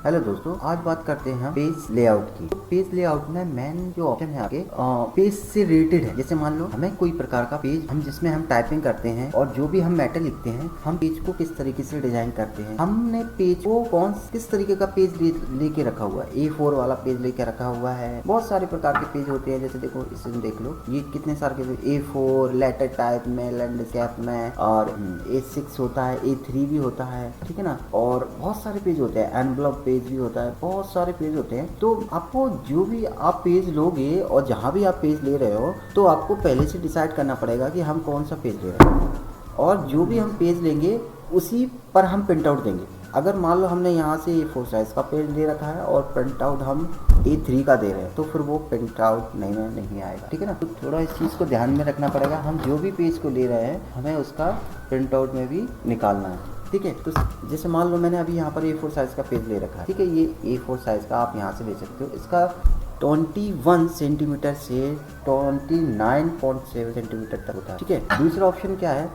Hello दोस्तों, आज बात करते हैं पेज लेआउट की। पेज लेआउट में मेन जो ऑप्शन है आगे पेज से रिलेटेड है। जैसे मान लो हमें कोई प्रकार का पेज जिसमें हम टाइपिंग करते हैं और जो भी हम मैटर लिखते हैं, हम पेज को किस तरीके से डिजाइन करते हैं, हमने पेज को किस तरीके का पेज लेके रखा हुआ है। A4 वाला पेज लेके रखा हुआ है। बहुत सारे प्रकार के पेज होते हैं। जैसे देखो इसमें देख लो, ये कितने सारे के A4 लेटर टाइप में, लैंडस्केप में, और A6 होता है, A3 भी होता है, ठीक है ना। और बहुत सारे पेज होते हैं, एनवलप पेज भी होता है, बहुत सारे पेज होते हैं। तो आपको जो भी आप पेज लोगे और जहाँ भी आप पेज ले रहे हो, तो आपको पहले से डिसाइड करना पड़ेगा कि हम कौन सा पेज ले रहे हैं, और जो भी हम पेज लेंगे उसी पर हम प्रिंट आउट देंगे। अगर मान लो हमने यहाँ से A4 साइज का पेज ले रखा है और प्रिंट आउट हम A3 का दे रहे हैं, तो फिर वो प्रिंट आउट नहीं आएगा, ठीक है ना। तो थोड़ा इस चीज़ को ध्यान में रखना पड़ेगा। हम जो भी पेज को ले रहे हैं, हमें उसका प्रिंट आउट में भी निकालना है, ठीक है। तो जैसे मान लो मैंने अभी यहाँ पर A4 साइज का पेज ले रखा है, ठीक है। ये A4 साइज का आप यहाँ से ले सकते हो। इसका 21 सेंटीमीटर से 29.7 सेंटीमीटर तक होता है, ठीक है। दूसरा ऑप्शन क्या है,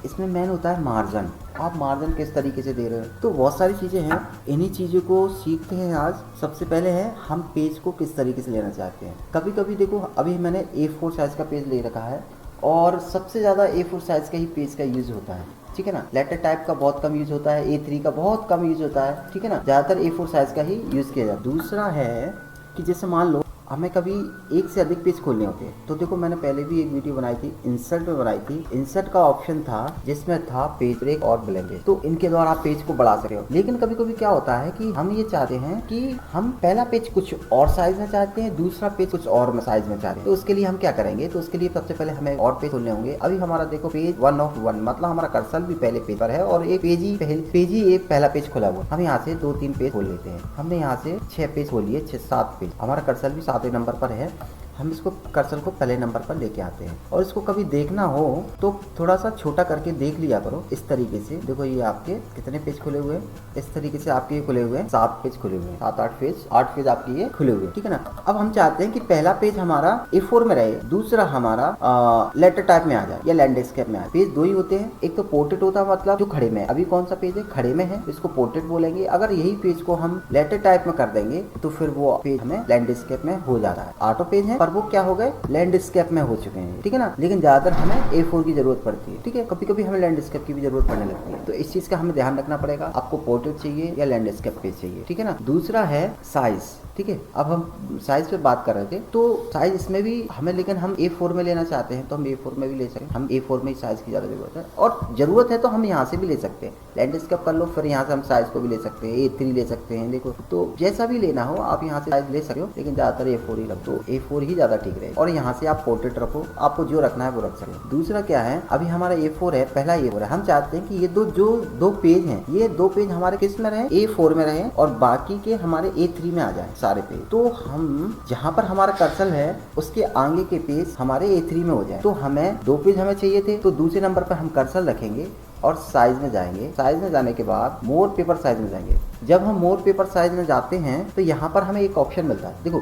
इसमें मेन होता है मार्जिन। आप मार्जिन किस तरीके से दे रहे हो, तो बहुत सारी चीज़ें हैं। इन्हीं चीज़ों को सीखते हैं आज। सबसे पहले है हम पेज को किस तरीके से लेना चाहते हैं। कभी कभी देखो, अभी मैंने A4 साइज का पेज ले रखा है और सबसे ज़्यादा A4 साइज का ही पेज का यूज़ होता है, ठीक है ना। लेटर टाइप का बहुत कम यूज़ होता है, A3 का बहुत कम यूज़ होता है, ठीक है ना। ज़्यादातर A4 साइज का ही यूज़ किया जाता है। दूसरा है कि जैसे मान लो हमें कभी एक से अधिक पेज खोलने होते हैं, तो देखो मैंने पहले भी एक वीडियो बनाई थी, इंसर्ट में बनाई थी। इंसर्ट का ऑप्शन था जिसमें था पेज ब्रेक और ब्लेंडेड, तो इनके द्वारा आप पेज को बढ़ा सकते हो। लेकिन कभी कभी क्या होता है कि हम ये चाहते हैं कि हम पहला पेज कुछ और साइज में चाहते हैं, दूसरा पेज कुछ और साइज में चाहते हैं। तो उसके लिए हम क्या करेंगे, तो उसके लिए सबसे पहले हमें और पेज खोलने होंगे। अभी हमारा देखो पेज 1 of 1, मतलब हमारा कर्सर भी पहले पेज पर है और एक पेज ही एक पहला पेज खोला हुआ। हम यहाँ से 2-3 पेज खोल लेते हैं। हमने यहाँ से 6 पेज खोल लिए, 6-7 पेज। हमारा कर्सर भी 7वें नंबर पर है। हम इसको कर्सर को पहले नंबर पर लेके आते हैं, और इसको कभी देखना हो तो थोड़ा सा छोटा करके देख लिया करो। इस तरीके से देखो, ये आपके कितने पेज खुले हुए हैं, इस तरीके से आपके ये खुले हुए हैं 7 पेज खुले हुए हैं, 7-8 पेज, 8 पेज आपके ये खुले हुए हैं, ठीक है ना। अब हम चाहते हैं कि पहला पेज हमारा A4 में रहे, दूसरा हमारा लेटर टाइप में आ जाए या लैंडस्केप में आ जाए। पेज 2 ही होते हैं, एक तो पोर्ट्रेट होता है, मतलब जो खड़े में। अभी कौन सा पेज है, खड़े में है, इसको पोर्ट्रेट बोलेंगे। अगर यही पेज को हम लेटर टाइप में कर देंगे तो फिर वो पेज हमें लैंडस्केप में हो जाता है। 8 पेज है पर वो क्या हो गए, लैंडस्केप में हो चुके हैं, ठीक है ना। लेकिन ज्यादातर हमें A4 की जरूरत पड़ती है, ठीक है। कभी कभी हमें लैंडस्केप की भी जरूरत पड़ने लगती है। तो इस चीज का हमें ध्यान रखना पड़ेगा, आपको पोर्ट्रेट चाहिए या लैंडस्केप पेज चाहिए, ठीक है ना। दूसरा है साइज, ठीक है। अब हम साइज पे बात कर रहे थे, तो साइज इसमें भी हमें, लेकिन हम A4 में लेना चाहते हैं तो हम A4 में भी ले सकते हैं। हम A4 में ही साइज की ज्यादा जरूरत है, और जरूरत है तो हम यहाँ से भी ले सकते हैं, लैंडस्केप कर लो, फिर यहाँ से हम साइज को भी ले सकते हैं, A3 ले सकते हैं। देखो, तो जैसा भी लेना हो आप यहाँ से साइज ले सकते हो, लेकिन ज्यादातर A4 ही रख दो, A4 ही ज्यादा ठीक रहेगा। और यहाँ से आप पोर्ट्रेट रखो, आपको जो रखना है वो रख सकते हो। दूसरा क्या है, अभी हमारा A4 है, पहला A4 है। हम चाहते हैं कि ये दो पेज हैं, ये 2 पेज हमारे किस में रहे, A4 में रहे, और बाकी के हमारे A3 में आ जाए सारे पेज। तो हम जहाँ पर हमारा कर्सर है उसके आगे के पेज हमारे A3 में हो जाए। तो हमें 2 पेज हमें चाहिए थे, तो दूसरे नंबर पर हम कर्सर रखेंगे और साइज में जाएंगे। साइज में जाने के बाद मोर पेपर साइज में जाएंगे। जब हम मोर पेपर साइज में जाते हैं तो यहाँ पर हमें एक ऑप्शन मिलता है। देखो,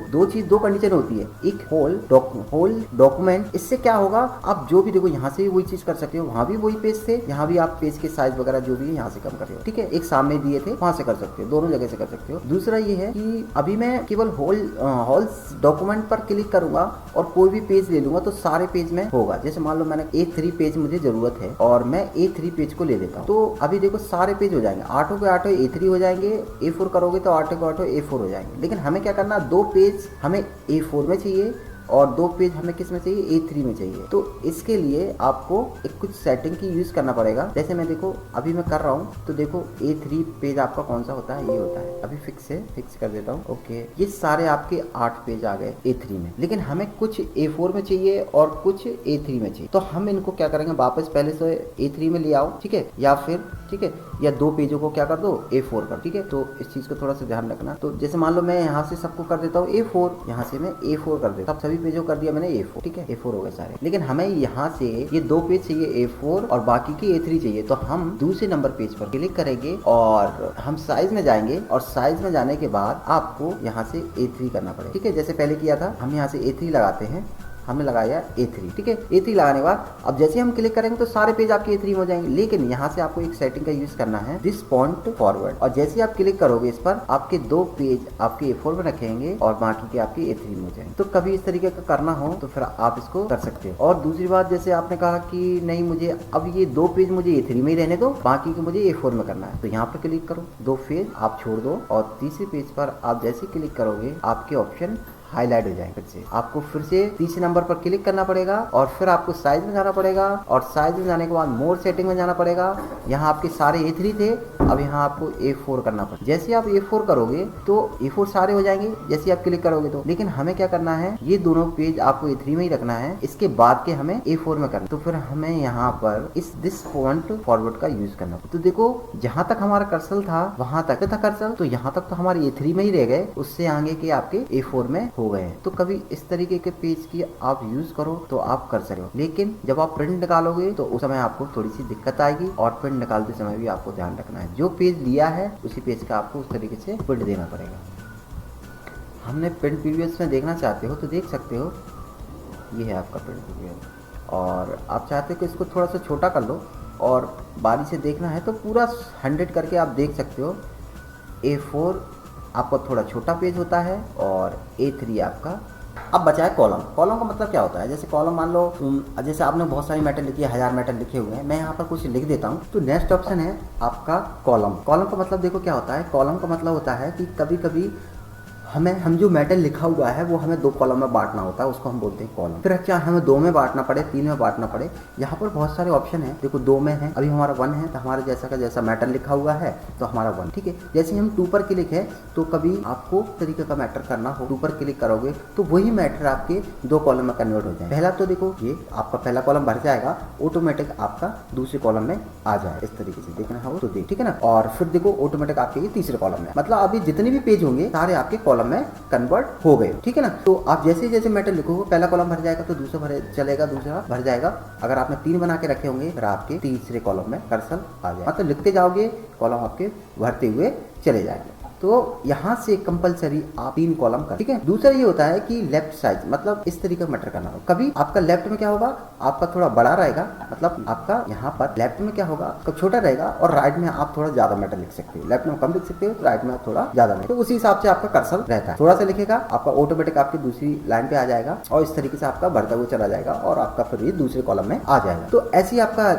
दो कंडीशन होती है, एक होल डॉक्यूमेंट। इससे क्या होगा, आप जो भी देखो यहाँ से भी वही चीज कर सकते हो, वहाँ भी वही पेज थे, यहाँ भी आप पेज के साइज वगैरह जो भी है यहाँ से कम कर रहे हो, ठीक है। एक सामने दिए थे, वहाँ से कर सकते हो, दोनों जगह से कर सकते हो। दूसरा ये है कि अभी मैं केवल होल डॉक्यूमेंट पर क्लिक करूंगा और कोई भी पेज ले लूंगा तो सारे पेज में होगा। जैसे मान लो मैंने A3 पेज मुझे जरूरत है और मैं A3 पेज को ले लेता हूँ, तो अभी देखो सारे पेज हो जाएंगे, 8 के 8 A3 हो जाएंगे। A4 करोगे तो 8 के 8 A4 हो जाएंगे। लेकिन हमें क्या करना, 2 पेज हमें A4 में चाहिए और 2 पेज हमें किस में चाहिए, A3 में चाहिए। तो इसके लिए आपको एक कुछ सेटिंग की यूज करना पड़ेगा। जैसे मैं देखो अभी मैं कर रहा हूँ, तो देखो A3 पेज आपका कौन सा होता है, ये होता है। अभी फिक्स कर देता हूँ, ओके। ये सारे आपके 8 पेज आ गए A3 में, लेकिन हमें कुछ A4 में चाहिए और कुछ A3 में चाहिए। तो हम इनको क्या करेंगे, वापस पहले से A3 में ले आओ, ठीक है, या फिर ठीक है, या 2 पेजों को क्या कर दो, A4 कर, ठीक है। तो इस चीज को थोड़ा सा ध्यान रखना। तो जैसे मान लो मैं यहाँ से सबको कर देता हूँ A4, यहाँ से मैं A4 कर देता हूँ, सभी पेजों कर दिया मैंने A4, ठीक है, A4 हो गए सारे। लेकिन हमें यहाँ से ये 2 पेज चाहिए A4 और बाकी की A3 चाहिए। तो हम दूसरे नंबर पेज पर क्लिक करेंगे और हम साइज में जाएंगे, और साइज में जाने के बाद आपको यहाँ से A3 करना पड़ेगा, ठीक है। जैसे पहले किया था, हम यहाँ से A3 लगाते हैं, हमने लगाया A3, ठीक है। A3 लगाने के बाद अब जैसे हम क्लिक करेंगे तो सारे पेज आपके A3 में हो जाएंगे, लेकिन यहाँ से आपको एक सेटिंग का यूज करना है, दिस पॉइंट फॉरवर्ड, और जैसे ही आप क्लिक करोगे इस पर आपके 2 पेज आपके A4 में रखेंगे और बाकी के आपके A3 में हो जाएंगे। तो कभी इस तरीके का करना हो तो फिर आप इसको कर सकते हो। और दूसरी बात, जैसे आपने कहा कि नहीं मुझे अब ये 2 पेज मुझे A3 में ही रहने दो, बाकी के मुझे A4 में करना है, तो यहाँ पर क्लिक करो, 2 पेज आप छोड़ दो और तीसरे पेज पर आप जैसे क्लिक करोगे आपके ऑप्शन हाईलाइट हो जाएंगे। फिर से आपको फिर से तीसरे नंबर पर क्लिक करना पड़ेगा और फिर आपको साइज में जाना पड़ेगा, और साइज में जाने के बाद मोर सेटिंग में जाना पड़ेगा। यहाँ आपके सारे A3 थे, अब यहाँ आपको A4 करना पड़ेगा। जैसे आप A4 करोगे तो A4 सारे हो जाएंगे जैसे आप क्लिक करोगे तो, लेकिन हमें क्या करना है, ये दोनों पेज आपको A3 में ही रखना है, इसके बाद के हमें A4 में करना। तो फिर हमें यहाँ पर इस दिस पॉइंट फॉरवर्ड का यूज करना। तो देखो जहाँ तक हमारा कर्सर था वहां तक था कर्सर, तो यहाँ तक तो हमारे A3 में ही रह गए, उससे आगे के आपके A4 में हो गए हैं। तो कभी इस तरीके के पेज की आप यूज करो तो आप कर सकते हो, लेकिन जब आप प्रिंट निकालोगे तो उस समय आपको थोड़ी सी दिक्कत आएगी, और प्रिंट निकालते समय भी आपको ध्यान रखना है, जो पेज लिया है उसी पेज का आपको उस तरीके से प्रिंट देना पड़ेगा। हमने प्रिंट प्रीवियस में देखना चाहते हो तो देख सकते हो, ये है आपका प्रिंट प्रीवियस, और आप चाहते हो कि इसको थोड़ा सा छोटा कर लो और बारी से देखना है तो पूरा 100 करके आप देख सकते हो। A4 आपका थोड़ा छोटा पेज होता है और A3 आपका। अब बचा है कॉलम। कॉलम का मतलब क्या होता है, जैसे कॉलम मान लो जैसे आपने बहुत सारी मैटर लिखी है, 1000 मैटर लिखे हुए हैं, मैं यहाँ पर कुछ लिख देता हूँ, तो नेक्स्ट ऑप्शन है आपका कॉलम। कॉलम का मतलब देखो क्या होता है, कॉलम का मतलब होता है कि कभी कभी हम जो मैटर लिखा हुआ है वो हमें 2 कॉलम में बांटना होता है, उसको हम बोलते हैं कॉलम। फिर चाहे हमें 2 में बांटना पड़े, 3 में बांटना पड़े, यहाँ पर बहुत सारे ऑप्शन है। देखो 2 में है, अभी हमारा 1 है, तो हमारे जैसा का जैसा मैटर लिखा हुआ है तो हमारा 1, ठीक है। जैसे हम 2 पर क्लिक है तो कभी आपको तरीके का मैटर करना हो, 2 पर क्लिक करोगे तो वही मैटर आपके 2 कॉलम में कन्वर्ट हो जाए। पहला तो देखो ये आपका पहला कॉलम भर जाएगा, ऑटोमेटिक आपका दूसरे कॉलम में आ जाए, इस तरीके से देखना हो तो देख, ठीक है ना। और फिर देखो ऑटोमेटिक आपके ये तीसरे कॉलम में, मतलब अभी जितने भी पेज होंगे सारे आपके कॉलम में कन्वर्ट हो गए, ठीक है ना। तो आप जैसे जैसे मैटर लिखोगे पहला कॉलम भर जाएगा तो दूसरा भर चलेगा, दूसरा भर जाएगा। अगर आपने 3 बना के रखे होंगे फिर आपके तीसरे कॉलम में कर्सर आ जाएगा, मतलब लिखते जाओगे कॉलम आपके भरते हुए चले जाएंगे। तो यहाँ से कंपलसरी आप 3 कॉलम कर, ठीक है। दूसरा ये होता है कि लेफ्ट साइड, मतलब इस तरीके का मैटर करना हो। कभी आपका लेफ्ट में क्या होगा, आपका थोड़ा बड़ा रहेगा, मतलब आपका यहाँ पर लेफ्ट में क्या होगा आपका छोटा रहेगा, और राइट में आप थोड़ा ज्यादा मैटर लिख सकते हो। लेफ्ट में कम लिख सकते हो, राइट में आप थोड़ा ज्यादा लिख, तो उसी हिसाब से आपका कर्सर रहता है। थोड़ा सा लिखेगा आपका ऑटोमेटिक आपकी दूसरी लाइन पे आ जाएगा, और इस तरीके से आपका बढ़ता हुआ चला जाएगा और आपका फिर ये दूसरे कॉलम में आ जाएगा। तो ऐसे ही आपका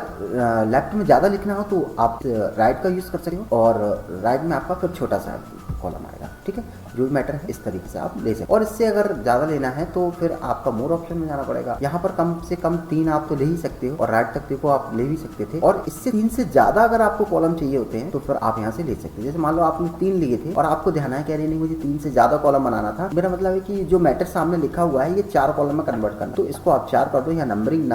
लेफ्ट में ज्यादा लिखना हो तो आप राइट का यूज कर सकते हो, और राइट में आपका फिर छोटा सा कॉलम आएगा, ठीक है। जो भी मैटर है इस तरीके से आप ले सकते। और इससे अगर ज्यादा लेना है तो फिर आपका मोर ऑप्शन में जाना पड़ेगा। यहाँ पर कम से कम 3 आप तो ले ही सकते हो, और राइट तक देखो आप ले भी सकते थे, और इससे 3 से ज्यादा अगर आपको कॉलम चाहिए होते हैं तो फिर आप यहाँ से ले सकते हैं। जैसे मान लो आपने 3 लिए थे और आपको ध्यान है, कह रही नहीं मुझे 3 से ज्यादा कॉलम बनाना था, मेरा मतलब है कि जो मैटर सामने लिखा हुआ है ये 4 कॉलम में कन्वर्ट करना, तो इसको आप 4 कर दो। या नंबरिंग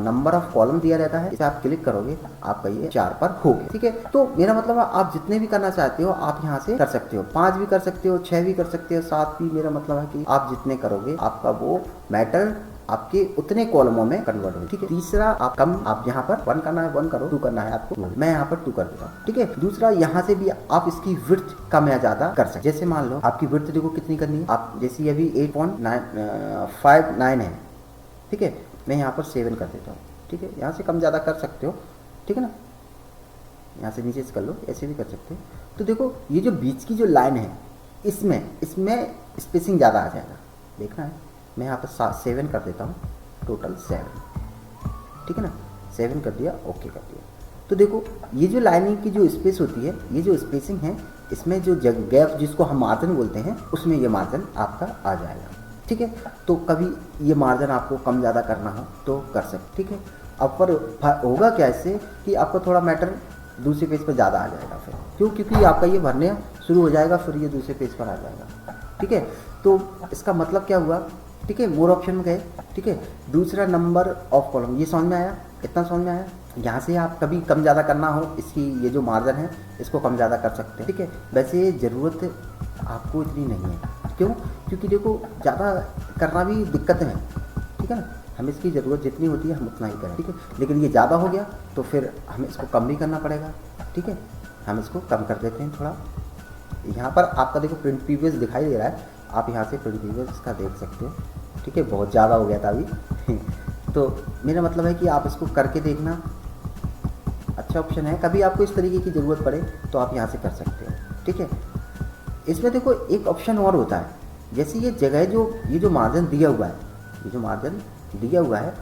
नंबर ऑफ कॉलम दिया रहता है, इसे आप क्लिक करोगे आपका ये 4 पर हो गया, ठीक है। तो मेरा मतलब आप जितने भी करना चाहते हो आप यहाँ से कर सकते हो, 5 भी कर सकते हो, 6 भी कर सकते हो, 7 भी। मेरा मतलब है कि आप जितने करोगे आपका वो मैटर आपके उतने कॉलमों में कन्वर्ट हो, ठीक है। तीसरा आप यहाँ पर 1 करना है 1 करो, 2 करना है आपको, मैं यहाँ पर 2 कर देता हूँ, ठीक है। दूसरा यहाँ से भी आप इसकी विड्थ कम या ज्यादा कर सकते। जैसे मान लो आपकी विड्थ देखो कितनी करनी है, आप जैसे अभी 8.59 है, ठीक है, मैं यहाँ पर 7 कर देता हूँ, ठीक है। यहाँ से कम ज्यादा कर सकते हो, ठीक है ना। यहाँ से नीचे से कर लो, ऐसे भी कर सकते हो। तो देखो ये जो बीच की जो लाइन है इसमें स्पेसिंग ज़्यादा आ जाएगा, देखना है। मैं यहाँ पर 7 कर देता हूँ, टोटल 7, ठीक है ना। 7 कर दिया, ओके कर दिया। तो देखो ये जो लाइनिंग की जो स्पेस होती है, ये जो स्पेसिंग है, इसमें जो गैप जिसको हम मार्जिन बोलते हैं, उसमें ये मार्जिन आपका आ जाएगा, ठीक है। तो कभी ये मार्जिन आपको कम ज़्यादा करना हो तो कर सकते, ठीक है। अब पर होगा क्या इससे कि आपका थोड़ा मैटर दूसरे पेज पर ज़्यादा आ जाएगा, फिर क्योंकि आपका ये भरने शुरू हो जाएगा, फिर ये दूसरे पेज पर आ जाएगा, ठीक है। तो इसका मतलब क्या हुआ, ठीक है, मोर ऑप्शन में गए, ठीक है। दूसरा नंबर ऑफ कॉलम, ये समझ में आया, इतना समझ में आया। यहाँ से आप कभी कम ज़्यादा करना हो, इसकी ये जो मार्जिन है इसको कम ज़्यादा कर सकते हैं, ठीक है। वैसे ज़रूरत आपको इतनी नहीं है, क्यों, क्योंकि देखो ज़्यादा करना भी दिक्कत है, ठीक है ना। हमें इसकी ज़रूरत जितनी होती है हम उतना ही करें, ठीक है। लेकिन ये ज़्यादा हो गया तो फिर हमें इसको कम भी करना पड़ेगा, ठीक है। हम इसको कम कर देते हैं थोड़ा। यहाँ पर आपका देखो प्रिंट प्रीवियस दिखाई दे रहा है, आप यहाँ से प्रिंट प्रीवियस का देख सकते हो, ठीक है, बहुत ज़्यादा हो गया था अभी तो मेरा मतलब है कि आप इसको करके देखना, अच्छा ऑप्शन है। कभी आपको इस तरीके की ज़रूरत पड़े तो आप यहाँ से कर सकते हो, ठीक है। इसमें देखो एक ऑप्शन और होता है, जैसे ये जगह जो ये जो मार्जिन दिया हुआ है, ये जो मार्जिन दिया हुआ है,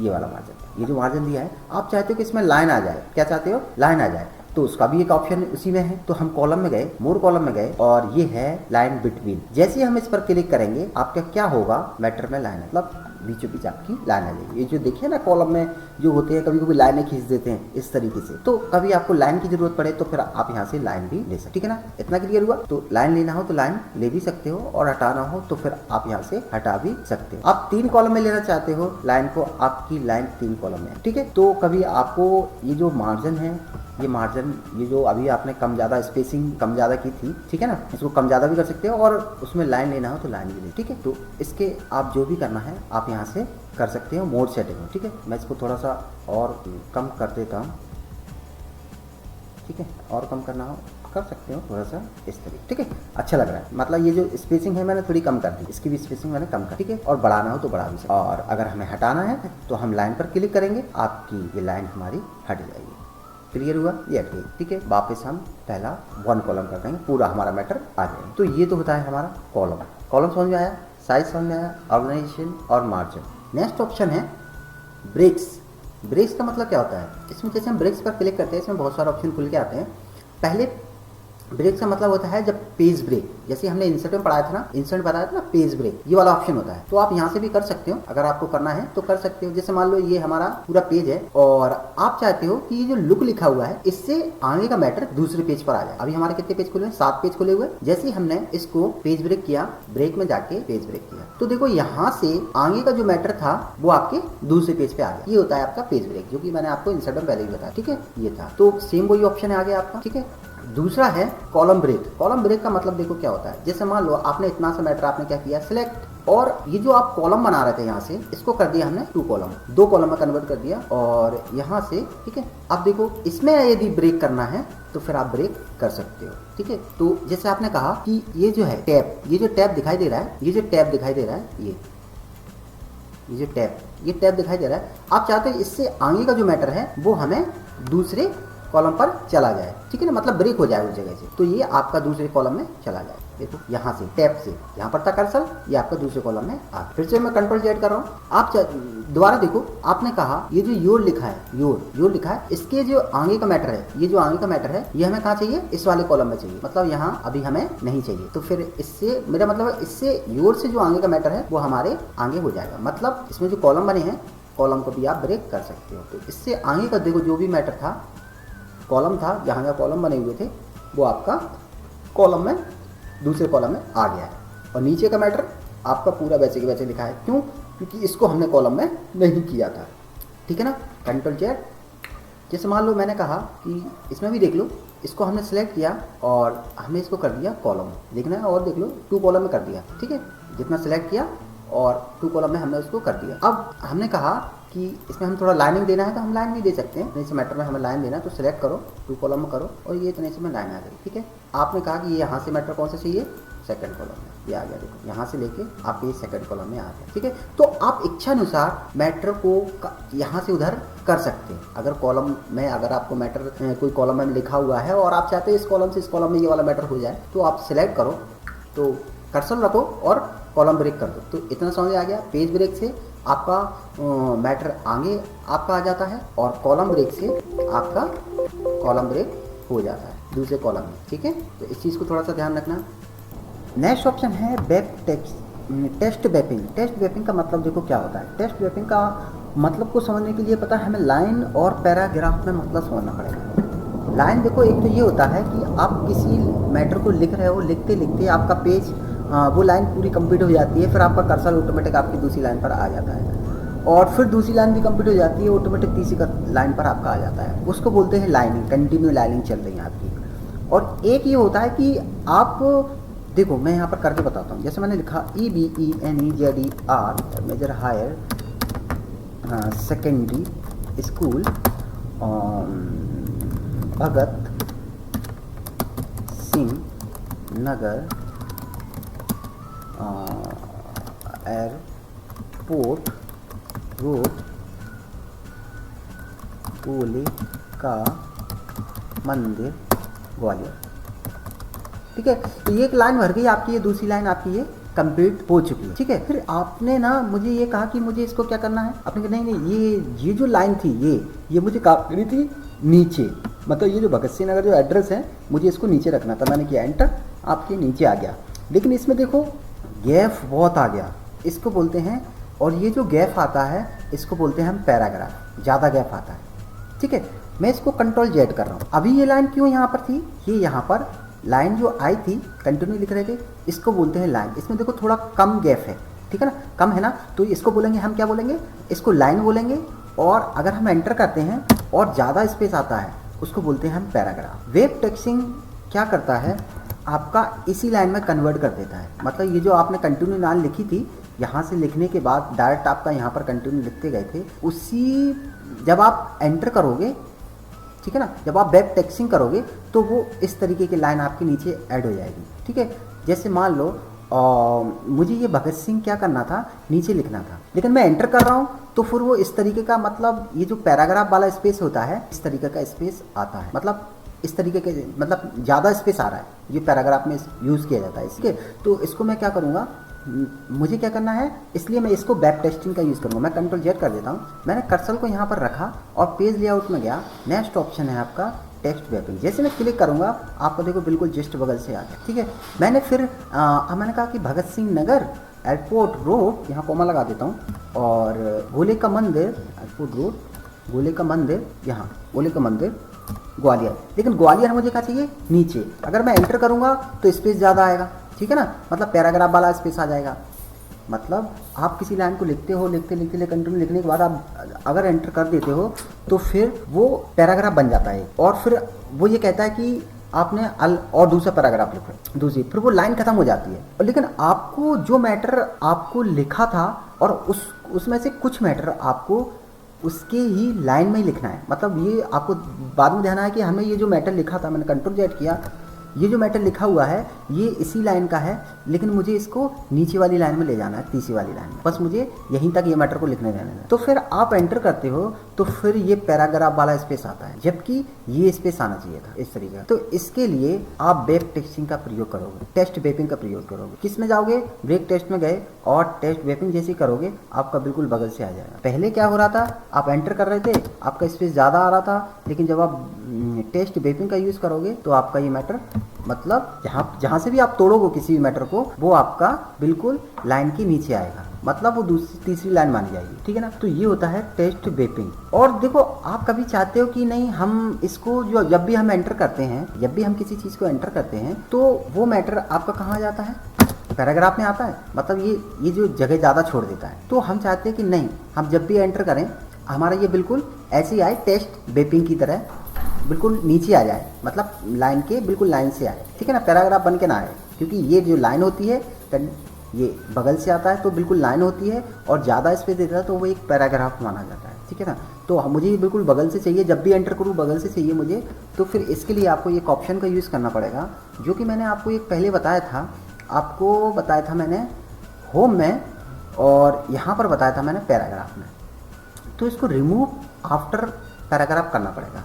ये वाला मार्जिन, ये जो मार्जिन दिया है, आप चाहते हो कि इसमें लाइन आ जाए, क्या चाहते हो, लाइन आ जाए, तो उसका भी एक ऑप्शन उसी में है। तो हम कॉलम में गए, मोर कॉलम में गए, और ये है लाइन बिटवीन। जैसे ही हम इस पर क्लिक करेंगे आपका क्या होगा, मैटर में लाइन, मतलब बीचों बीच आपकी लाइन आ जाएगी। ये जो देखिए ना कॉलम में जो होते हैं, कभी कभी लाइनें खींच देते हैं इस तरीके से, तो कभी आपको लाइन की जरूरत पड़े तो फिर आप यहाँ से लाइन भी ले सकते, ठीक है ना। इतना क्लियर हुआ। तो लाइन लेना हो तो लाइन ले भी सकते हो, और हटाना हो तो फिर आप यहाँ से हटा भी सकते हो। आप 3 कॉलम में लेना चाहते हो लाइन को, आपकी लाइन 3 कॉलम में, ठीक है। तो कभी आपको ये जो मार्जिन है, ये मार्जिन, ये जो अभी आपने कम ज़्यादा स्पेसिंग कम ज़्यादा की थी, ठीक है ना, इसको कम ज़्यादा भी कर सकते हो, और उसमें लाइन लेना हो तो लाइन भी ले, ठीक है। तो इसके आप जो भी करना है आप यहाँ से कर सकते हो, मोड सेटिंग, ठीक है। मैं इसको थोड़ा सा और कम कर देता हूँ, ठीक है, और कम करना हो कर सकते हो थोड़ा सा इस तरीके, ठीक है। अच्छा लग रहा है, मतलब ये जो स्पेसिंग है मैंने थोड़ी कम कर दी, इसकी भी स्पेसिंग मैंने कम कर, ठीक है। और बढ़ाना हो तो बढ़ा भी सकते, और अगर हमें हटाना है तो हम लाइन पर क्लिक करेंगे, आपकी ये लाइन हमारी हट जाएगी। क्लियर हुआ, ये हट गई, ठीक है। वापस हम पहला 1 कॉलम कर देंगे, पूरा हमारा मैटर आ जाएगा। तो ये तो होता है हमारा कॉलम। कॉलम समझ में आया, साइज समझ में आया, ऑर्गेनाइजेशन और मार्जिन। नेक्स्ट ऑप्शन है ब्रेक्स। ब्रेक्स का मतलब क्या होता है, इसमें जैसे हम ब्रेक्स पर क्लिक करते हैं, इसमें बहुत सारे ऑप्शन खुल के आते हैं। पहले ब्रेक का मतलब होता है जब पेज ब्रेक, जैसे हमने इंसर्ट में पढ़ाया था ना, इंसर्ट बताया था ना, पेज ब्रेक, ये वाला ऑप्शन होता है। तो आप यहाँ से भी कर सकते हो, अगर आपको करना है तो कर सकते हो। जैसे मान लो ये हमारा पूरा पेज है, और आप चाहते हो कि ये जो लुक लिखा हुआ है इससे आगे का मैटर दूसरे पेज पर आ जाए। अभी हमारे कितने पेज खुले हैं, 7 पेज खुले हुए। जैसे ही हमने इसको पेज ब्रेक किया, ब्रेक में जाके पेज ब्रेक किया, तो देखो यहाँ से आगे का जो मैटर था वो आपके दूसरे पेज पे आ गया। ये होता है आपका पेज ब्रेक, जो कि मैंने आपको इंसर्ट में पहले ही बताया, ठीक है। ये था, तो सेम वही ऑप्शन है आगे आपका, ठीक है। दूसरा है कॉलम ब्रेक। कॉलम ब्रेक का मतलब देखो क्या होता है, जैसे मान लो आपने इतना सा मैटर आपने क्या किया, सिलेक्ट, और ये जो आप कॉलम बना रहे थे यहाँ से, इसको कर दिया हमने 2 कॉलम, 2 कॉलम में कन्वर्ट कर दिया, और यहाँ से, ठीक है। अब देखो इसमें यदि ब्रेक करना है तो फिर आप ब्रेक कर सकते हो, ठीक है। तो जैसे आपने कहा कि ये जो है टैब, ये जो टैब दिखाई दे रहा है, ये जो टैब दिखाई दे रहा है, ये जो टैब, ये टैब दिखाई दे रहा है, आप चाहते हो इससे आगे का जो मैटर है वो हमें दूसरे कॉलम पर चला जाए, ठीक है ना, मतलब ब्रेक हो जाए उस जगह से, तो ये आपका दूसरे कॉलम में चला जाए। देखो यहाँ से टैब से यहाँ पर था कर्सर, ये आपका दूसरे कॉलम में आ। फिर से मैं कंट्रोल Z कर रहा हूँ, आप दोबारा देखो, आपने कहा ये जो योर लिखा है, योर लिखा है, इसके जो आगे का मैटर है, ये जो आगे का मैटर है ये हमें कहाँ चाहिए, इस वाले कॉलम में चाहिए, मतलब यहाँ अभी हमें नहीं चाहिए। तो फिर इससे मेरा मतलब है, इससे योर से जो आगे का मैटर है वो हमारे आगे हो जाएगा, मतलब इसमें जो कॉलम बने हैं, कॉलम को भी आप ब्रेक कर सकते हो। तो इससे आगे का देखो जो भी मैटर था, कॉलम था, जहाँ जहाँ कॉलम बने हुए थे वो आपका कॉलम में, दूसरे कॉलम में आ गया है, और नीचे का मैटर आपका पूरा वैसे के वैसे लिखा है। क्यों, क्योंकि इसको हमने कॉलम में नहीं किया था, ठीक है ना। Control Z। जैसे मान लो मैंने कहा कि इसमें भी देख लो, इसको हमने सेलेक्ट किया और हमने इसको कर दिया कॉलम, देखना है, और देख लो 2 कॉलम में कर दिया, ठीक है। जितना सेलेक्ट किया और 2 कॉलम में हमने उसको कर दिया। अब हमने कहा कि इसमें हम थोड़ा लाइनिंग देना है तो हम लाइन भी दे सकते हैं। इस मैटर में हमें लाइन देना है तो सिलेक्ट करो, 2 कॉलम में करो, और ये इतने से में लाइन आ गई, ठीक है। आपने कहा कि ये यहाँ से मैटर कौन सा चाहिए, सेकंड कॉलम में, ये आ गया, देखो यहाँ से लेके आपके ये सेकंड कॉलम में आ गया, ठीक है। तो आप इच्छा अनुसार मैटर को यहाँ से उधर कर सकते हैं। अगर कॉलम में, अगर आपको मैटर कोई कॉलम में लिखा हुआ है और आप चाहते हैं इस कॉलम से इस कॉलम में ये वाला मैटर हो जाए, तो आप सिलेक्ट करो, तो कर्सर रखो और कॉलम ब्रेक कर दो। तो इतना समझ आ गया, पेज ब्रेक से आपका मैटर आगे आपका आ जाता है, और कॉलम ब्रेक से आपका कॉलम ब्रेक हो जाता है दूसरे कॉलम में, ठीक है। तो इस चीज़ को थोड़ा सा ध्यान रखना। नेक्स्ट ऑप्शन है web text vaping. Text vaping का मतलब देखो क्या होता है। टेक्स्ट वेपिंग का मतलब को समझने के लिए पता है हमें लाइन और पैराग्राफ में मतलब समझना पड़ेगा। लाइन देखो, एक तो ये होता है कि आप किसी मैटर को लिख रहे हो, लिखते लिखते आपका पेज वो लाइन पूरी कंप्लीट हो जाती है, फिर आपका कर्सर ऑटोमेटिक आपकी दूसरी लाइन पर आ जाता है, और फिर दूसरी लाइन भी कंप्लीट हो जाती है, ऑटोमेटिक तीसरी लाइन पर आपका आ जाता है। उसको बोलते हैं लाइनिंग, कंटिन्यू लाइनिंग चल रही है आपकी। और एक ये होता है कि आप देखो, मैं यहाँ पर करके बताता हूँ। जैसे मैंने लिखा EBENEZER major higher secondary school Bhagat Singh Nagar airport road Gole का मंदिर ग्वालियर। ठीक है, तो ये एक लाइन भर गई आपकी, ये दूसरी लाइन आपकी ये कंप्लीट हो चुकी है। ठीक है, फिर आपने ना मुझे ये कहा कि मुझे इसको क्या करना है, आपने कहा नहीं नहीं ये जो लाइन थी ये मुझे करनी थी नीचे, मतलब ये जो भगत सिंह नगर जो एड्रेस है मुझे इसको नीचे रखना था। मैंने किया एंटर, आपके नीचे आ गया, लेकिन इसमें देखो गैप बहुत आ गया, इसको बोलते हैं, और ये जो गैप आता है इसको बोलते हैं हम पैराग्राफ, ज़्यादा गैप आता है। ठीक है, मैं इसको कंट्रोल जेड कर रहा हूँ। अभी ये लाइन क्यों यहाँ पर थी, ये यहाँ पर लाइन जो आई थी कंटिन्यू लिख रहे थे, इसको बोलते हैं लाइन। इसमें देखो थोड़ा कम गैप है, ठीक है ना, कम है ना, तो इसको बोलेंगे हम क्या बोलेंगे, इसको लाइन बोलेंगे। और अगर हम एंटर करते हैं और ज़्यादा स्पेस आता है उसको बोलते हैं हम पैराग्राफ। वेब टेक्स्टिंग क्या करता है, आपका इसी लाइन में कन्वर्ट कर देता है। मतलब ये जो आपने कंटिन्यू लाइन लिखी थी, यहाँ से लिखने के बाद डायरेक्ट आपका यहाँ पर कंटिन्यू लिखते गए थे, उसी जब आप एंटर करोगे, ठीक है ना, जब आप वेब टेक्स्टिंग करोगे तो वो इस तरीके की लाइन आपके नीचे ऐड हो जाएगी। ठीक है, जैसे मान लो मुझे ये भगत सिंह क्या करना था, नीचे लिखना था, लेकिन मैं एंटर कर रहा हूँ तो फिर वो इस तरीके का, मतलब ये जो पैराग्राफ वाला स्पेस होता है इस तरीके का स्पेस आता है, मतलब इस तरीके के, मतलब ज़्यादा स्पेस आ रहा है, ये पैराग्राफ में यूज़ किया जाता है। इसके तो इसको मैं क्या करूँगा, मुझे क्या करना है, इसलिए मैं इसको वेब टेक्स्टिंग का यूज़ करूँगा। मैं कंट्रोल जेड कर देता हूँ, मैंने कर्सर को यहाँ पर रखा और पेज लेआउट में गया, नेक्स्ट ऑप्शन है आपका टेक्स्ट वेबिंग। जैसे मैं क्लिक करूँगा आपको देखो बिल्कुल जस्ट बगल से आ गया। ठीक है, मैंने फिर मैंने कहा कि भगत सिंह नगर एयरपोर्ट रोड, यहाँ कोमा लगा देता हूँ, और गोले का मंदिर, एयरपोर्ट रोड गोले का मंदिर, यहाँ गोले का मंदिर ग्वालियर। लेकिन ग्वालियर मुझे क्या चाहिए, नीचे। अगर मैं एंटर करूँगा तो स्पेस ज़्यादा आएगा, ठीक है ना, मतलब पैराग्राफ वाला स्पेस आ जाएगा। मतलब आप किसी लाइन को लिखते हो, लिखते कंटिन्यू लिखने के बाद आप अगर एंटर कर देते हो तो फिर वो पैराग्राफ बन जाता है, और फिर वो ये कहता है कि आपने और दूसरा पैराग्राफ लिखो, दूसरी, फिर वो लाइन खत्म हो जाती है। और लेकिन आपको जो मैटर आपको लिखा था और उसमें से कुछ मैटर आपको उसके ही लाइन में ही लिखना है। मतलब ये आपको बाद में ध्यान आया कि हमें ये जो मैटर लिखा था, मैंने कंट्रोल जेड किया, ये जो मैटर लिखा हुआ है ये इसी लाइन का है, लेकिन मुझे इसको नीचे वाली लाइन में ले जाना है, तीसरी वाली लाइन में, बस मुझे यहीं तक ये मैटर को लिखने देना है। तो फिर आप एंटर करते हो तो फिर ये पैराग्राफ वाला स्पेस आता है, जबकि ये स्पेस आना चाहिए था इस तरीके का। तो इसके लिए आप वेब टेक्स्टिंग का प्रयोग करोगे, टेक्स्ट वेबिंग का प्रयोग करोगे। किस में जाओगे, ब्रेक टेस्ट में गए और टेक्स्ट वेबिंग जैसे करोगे आपका बिल्कुल बगल से आ जाएगा। पहले क्या हो रहा था, आप एंटर कर रहे थे, आपका स्पेस ज़्यादा आ रहा था, लेकिन जब आप टेक्स्ट वेबिंग का यूज़ करोगे तो आपका ये मैटर, मतलब जहाँ से भी आप तोड़ोगे किसी भी मैटर को, वो आपका बिल्कुल लाइन के नीचे आएगा, मतलब वो तीसरी लाइन मानी जाएगी। ठीक है ना, तो ये होता है टेक्स्ट वेबिंग। और देखो आप कभी चाहते हो कि नहीं, हम इसको जो जब भी हम एंटर करते हैं, जब भी हम किसी चीज़ को एंटर करते हैं तो वो मैटर आपका कहाँ जाता है, पैराग्राफ में आता है, मतलब ये जो जगह ज़्यादा छोड़ देता है। तो हम चाहते हैं कि नहीं, हम जब भी एंटर करें हमारा ये बिल्कुल ऐसे ही आए, टेक्स्ट वेबिंग की तरह बिल्कुल नीचे आ जाए, मतलब लाइन के बिल्कुल लाइन से आए। ठीक है ना, पैराग्राफ बन के ना आए, क्योंकि ये जो लाइन होती है ये बगल से आता है तो बिल्कुल लाइन होती है, और ज़्यादा स्पेस देता है तो वो एक पैराग्राफ माना जाता है। ठीक है ना, तो मुझे ये बिल्कुल बगल से चाहिए, जब भी एंटर करूँ बगल से चाहिए मुझे। तो फिर इसके लिए आपको एक ऑप्शन का यूज़ करना पड़ेगा, जो कि मैंने आपको एक पहले बताया था, आपको बताया था मैंने होम में, और यहाँ पर बताया था मैंने पैराग्राफ में। तो इसको रिमूव आफ्टर पैराग्राफ करना पड़ेगा।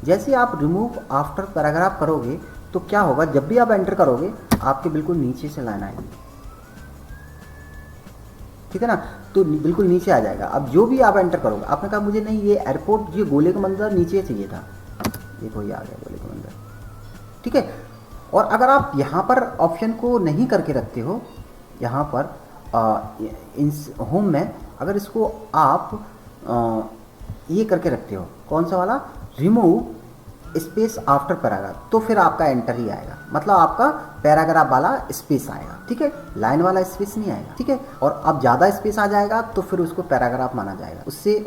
जैसे आप रिमूव आफ्टर पैराग्राफ करोगे तो क्या होगा, जब भी आप एंटर करोगे आपके बिल्कुल नीचे से लाइन आएगी। ठीक है ना, तो बिल्कुल नीचे आ जाएगा। अब जो भी आप एंटर करोगे, आपने कहा मुझे नहीं ये एयरपोर्ट, ये गोले का मंदिर नीचे चाहिए था, देखो ये आ गया गोले का मंदिर। ठीक है, और अगर आप यहाँ पर ऑप्शन को नहीं करके रखते हो, यहाँ पर होम में अगर इसको आप ये करके रखते हो, कौन सा वाला, रिमूव स्पेस आफ्टर पैराग्राफ, तो फिर आपका एंटर ही आएगा, मतलब आपका पैराग्राफ वाला स्पेस आएगा। ठीक है, लाइन वाला स्पेस नहीं आएगा। ठीक है, और अब ज़्यादा स्पेस आ जाएगा तो फिर उसको पैराग्राफ माना जाएगा, उससे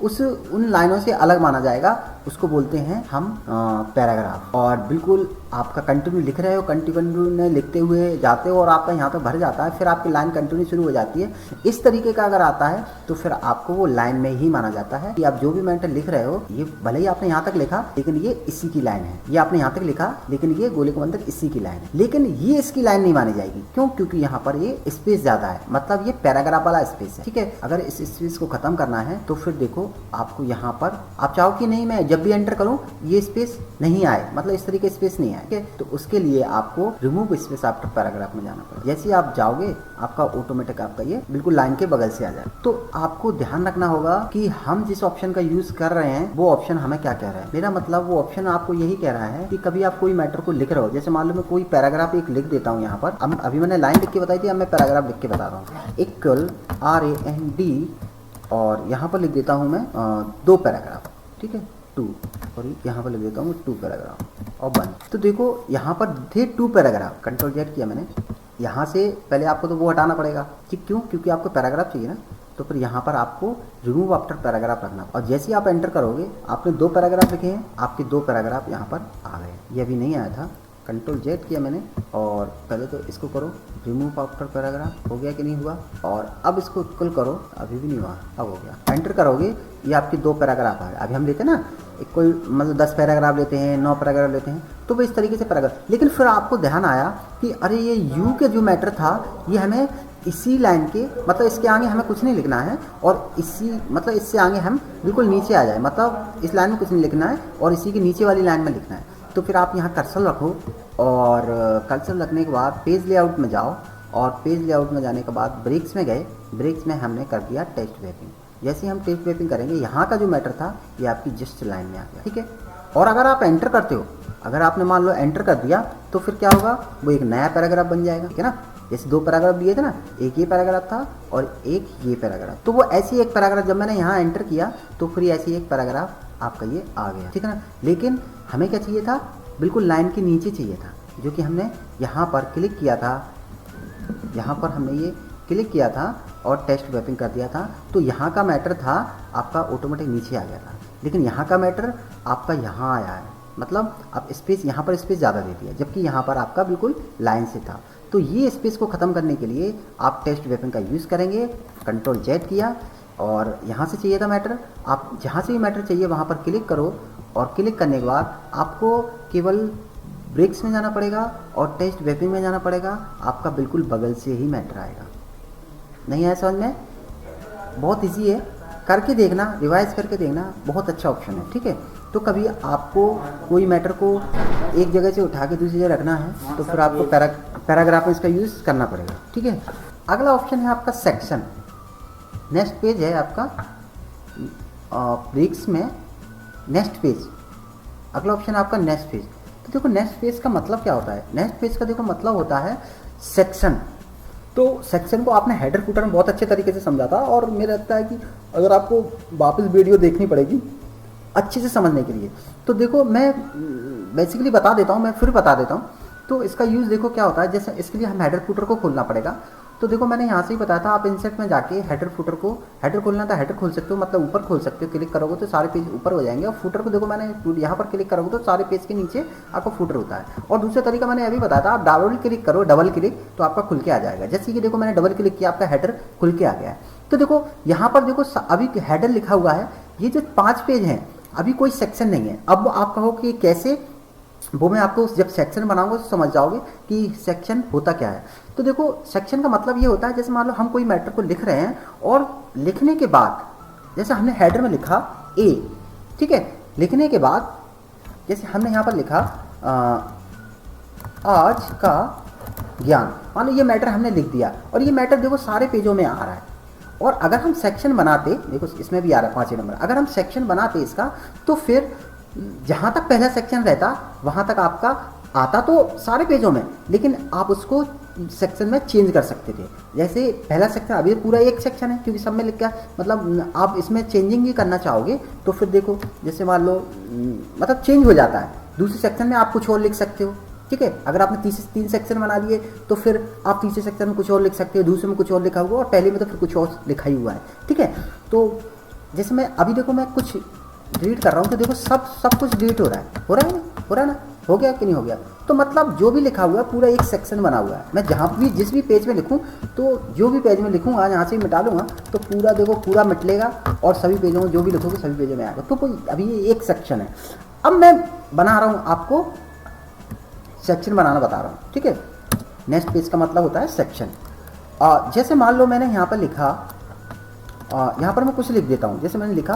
उस उन लाइनों से अलग माना जाएगा, उसको बोलते हैं हम पैराग्राफ। और बिल्कुल आपका कंटिन्यू लिख रहे हो, कंटिन्यू लिखते हुए जाते हो और आपका यहाँ पे भर जाता है, फिर आपकी लाइन कंटिन्यू शुरू हो जाती है। इस तरीके का अगर आता है तो फिर आपको वो लाइन में ही माना जाता है कि आप जो भी मैटर लिख रहे हो, ये भले ही आपने यहाँ तक लिखा लेकिन ये इसी की लाइन है, ये आपने यहाँ तक लिखा लेकिन ये गोले का मंदिर इसी की लाइन है। लेकिन लेकिन ये इसकी लाइन नहीं मानी जाएगी। क्यों? क्योंकि यहाँ पर ये स्पेस ज़्यादा है, मतलब ये पैराग्राफ वाला स्पेस है, ठीक है। अगर इस स्पेस को खत्म करना है तो फिर देखो आपको यहाँ पर आप चाहो कि नहीं मैं जब भी एंटर करूँ ये स्पेस नहीं आए, मतलब इस तरीके स्पेस नहीं आए, ठीक है। तो उसके लिए आपको रिमूव स्पेस आफ्टर पैराग्राफ में जाना पड़ेगा। जैसे आप जाओगे आपका ऑटोमेटिक आपका ये बिल्कुल लाइन के बगल से आ जाए। तो आपको ध्यान रखना होगा कि हम जिस ऑप्शन का यूज कर रहे हैं वो ऑप्शन हमें क्या कह रहा है। मेरा मतलब वो ऑप्शन आपको यही कह रहा है कि कभी आप कोई मैटर को लिख रहे हो, जैसे मान लो मैं कोई पैराग्राफ एक लिख देता हूँ यहाँ पर, अब अभी मैंने लाइन लिख के बताई थी, अब मैं पैराग्राफ लिख के बता रहा हूँ। इक्वल RAND और यहाँ पर लिख देता हूँ मैं 2 पैराग्राफ, ठीक है, 2, और यहाँ पर लिख देता हूँ 2 पैराग्राफ और 1। तो देखो यहाँ पर थे 2 पैराग्राफ, कंट्रोल Z किया मैंने। यहाँ से पहले आपको तो वो हटाना पड़ेगा, ठीक, क्यों? क्योंकि आपको पैराग्राफ चाहिए ना। तो फिर यहाँ पर आपको रिमूव आफ्टर पैराग्राफ रखना, और जैसे ही आप एंटर करोगे आपने 2 पैराग्राफ लिखे हैं, आपके 2 पैराग्राफ यहाँ पर आ गए। ये अभी नहीं आया था, कंट्रोल Z किया मैंने, और पहले तो इसको करो रिमूव आफ्टर पैराग्राफ, हो गया कि नहीं हुआ, और अब इसको इक्वल करो, अभी भी नहीं हुआ, अब हो गया। एंटर करोगे ये आपके 2 पैराग्राफ आ गए। अभी हम लेते हैं ना एक कोई मतलब 10 पैराग्राफ लेते हैं, 9 पैराग्राफ लेते हैं, तो वो इस तरीके से पैराग्राफ। लेकिन फिर आपको ध्यान आया कि अरे ये यू के जो मैटर था ये हमें इसी लाइन के मतलब इसके आगे हमें कुछ नहीं लिखना है, और इसी मतलब इससे आगे हम बिल्कुल नीचे आ जाए, मतलब इस लाइन में कुछ नहीं लिखना है और इसी के नीचे वाली लाइन में लिखना है। तो फिर आप यहाँ कर्सर रखो, और कर्सर रखने के बाद पेज लेआउट में जाओ, और पेज लेआउट में जाने के बाद ब्रेक्स में गए, ब्रेक्स में हमने कर दिया टेक्स्ट रैपिंग। जैसे हम टेक्स्ट रैपिंग करेंगे यहाँ का जो मैटर था ये आपकी जस्ट लाइन में आ गया, ठीक है। और अगर आप एंटर करते हो, अगर आपने मान लो एंटर कर दिया तो फिर क्या होगा, वो एक नया पैराग्राफ बन जाएगा, ठीक है ना। जैसे 2 पैराग्राफ दिए थे ना, एक ये पैराग्राफ था और एक ये पैराग्राफ, तो वो ऐसी एक पैराग्राफ जब मैंने यहाँ एंटर किया तो फिर ऐसी एक पैराग्राफ आपका ये आ गया, ठीक है ना। लेकिन हमें क्या चाहिए था, बिल्कुल लाइन के नीचे चाहिए था, जो कि हमने यहाँ पर क्लिक किया था, यहाँ पर हमने ये क्लिक किया था और टेक्स्ट रैपिंग कर दिया था। तो यहाँ का मैटर था आपका ऑटोमेटिक नीचे आ गया था, लेकिन यहाँ का मैटर आपका यहाँ आया है, मतलब आप स्पेस यहाँ पर स्पेस ज़्यादा दे दिया, जबकि यहाँ पर आपका बिल्कुल लाइन से था। तो ये स्पेस को ख़त्म करने के लिए आप टेक्स्ट रैपिंग का यूज़ करेंगे। कंट्रोल Z किया, और यहाँ से चाहिए था मैटर, आप जहाँ से भी मैटर चाहिए वहाँ पर क्लिक करो, और क्लिक करने के बाद आपको केवल ब्रेक्स में जाना पड़ेगा और टेक्स्ट रैपिंग में जाना पड़ेगा, आपका बिल्कुल बगल से ही मैटर आएगा। नहीं आया समझ में? बहुत इजी है, करके देखना, रिवाइज करके देखना, बहुत अच्छा ऑप्शन है, ठीक है। तो कभी आपको कोई मैटर को एक जगह से उठा के दूसरी जगह रखना है तो फिर आपको पैराग्राफ में इसका यूज़ करना पड़ेगा, ठीक है। अगला ऑप्शन है आपका सेक्शन। नेक्स्ट पेज है आपका ब्रेक्स में नेक्स्ट पेज। अगला ऑप्शन है आपका नेक्स्ट पेज। तो देखो नेक्स्ट पेज का मतलब क्या होता है, नेक्स्ट पेज का देखो मतलब होता है सेक्शन। तो सेक्शन को आपने हेडर फुटर में बहुत अच्छे तरीके से समझा था, और मुझे लगता है कि अगर आपको वापस वीडियो देखनी पड़ेगी अच्छे से समझने के लिए। तो देखो मैं बेसिकली बता देता हूँ, मैं फिर बता देता हूँ। तो इसका यूज़ देखो क्या होता है, जैसे इसके लिए हम हेडर फुटर को खोलना पड़ेगा। तो देखो मैंने यहाँ से ही बताया था, आप इंसर्ट में जाके हेडर फुटर को, हेडर खोलना था हेडर खोल सकते हो, मतलब ऊपर खोल सकते हो, क्लिक करोगे तो सारे पेज ऊपर हो जाएंगे। और फुटर को देखो मैंने यहाँ पर क्लिक करोगे तो सारे पेज के नीचे आपको फुटर होता है। और दूसरा तरीका मैंने अभी बताया था, आप डबल क्लिक करो, डबल क्लिक, तो आपका खुल के आ जाएगा। जैसे कि देखो मैंने डबल क्लिक किया, आपका हेडर खुल के आ गया है। तो देखो यहाँ पर देखो अभी हेडर लिखा हुआ है, ये जो 5 पेज हैं अभी कोई सेक्शन नहीं है। अब आप कहो कि कैसे, वो मैं आपको जब सेक्शन बनाऊंगा तो समझ जाओगे कि सेक्शन होता क्या है। तो देखो सेक्शन का मतलब ये होता है, जैसे मान लो हम कोई मैटर को लिख रहे हैं, और लिखने के बाद जैसे हमने हेडर में लिखा A, ठीक है, लिखने के बाद जैसे हमने यहाँ पर लिखा आज का ज्ञान, मान लो ये मैटर हमने लिख दिया, और ये मैटर देखो सारे पेजों में आ रहा है। और अगर हम सेक्शन बनाते, देखो इसमें भी आ रहा है 5 नंबर, अगर हम सेक्शन बनाते इसका, तो फिर जहाँ तक पहला सेक्शन रहता वहाँ तक आपका आता तो सारे पेजों में, लेकिन आप उसको सेक्शन में चेंज कर सकते थे। जैसे पहला सेक्शन अभी पूरा एक सेक्शन है क्योंकि सब में लिखा, मतलब आप इसमें चेंजिंग भी करना चाहोगे तो फिर देखो जैसे मान लो मतलब चेंज हो जाता है, दूसरे सेक्शन में आप कुछ और लिख सकते हो, ठीक है। अगर आपने 3 सेक्शन बना दिए तो फिर आप तीसरे सेक्शन में कुछ और लिख सकते हो, दूसरे में कुछ और लिखा हुआ और पहले में तो फिर कुछ और लिखा ही हुआ है, ठीक है। तो जैसे मैं अभी देखो मैं कुछ डिलीट कर रहा हूँ तो देखो सब कुछ डिलीट हो रहा है ना, हो गया कि नहीं हो गया। तो मतलब जो भी लिखा हुआ है पूरा एक सेक्शन बना हुआ है। मैं जहाँ भी जिस भी पेज में लिखूँ, तो जो भी पेज में लिखूँगा यहाँ से मिटा लूँगा तो पूरा देखो पूरा मिट लेगा, और सभी पेजों में जो भी लिखोगे सभी पेजों में आएगा। तो कोई अभी ये एक सेक्शन है। अब मैं बना रहा हूँ आपको सेक्शन बनाना बता रहा हूँ, ठीक है। नेक्स्ट पेज का मतलब होता है सेक्शन। जैसे मान लो मैंने यहाँ पर लिखा, यहाँ पर मैं कुछ लिख देता हूँ, जैसे मैंने लिखा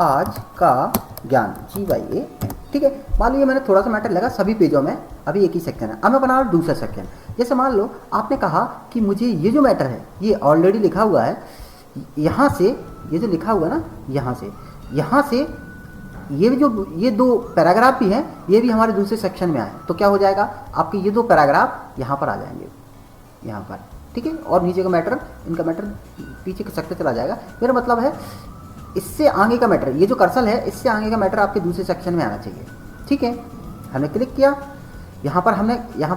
आज का ज्ञान, GYAN, ठीक है। मान लीजिए मैंने थोड़ा सा मैटर लगा सभी पेजों में, अभी एक ही सेक्शन है। अब मैं बना रहा हूँ दूसरा सेक्शन। जैसे मान लो आपने कहा कि मुझे ये जो मैटर है ये ऑलरेडी लिखा हुआ है, यहाँ से ये जो लिखा हुआ है ना, यहाँ से ये दो पैराग्राफ भी हैं, ये भी हमारे दूसरे सेक्शन में आए, तो क्या हो जाएगा, आपके ये दो पैराग्राफ यहाँ पर आ जाएंगे, यहाँ पर, ठीक है। और नीचे का मैटर, इनका मैटर पीछे खसकते चला जाएगा। मेरा मतलब है इससे आगे का मैटर, ये जो कर्सर है इससे आगे का मैटर आपके दूसरे सेक्शन में आना चाहिए, ठीक है। हमने क्लिक किया, यहाँ पर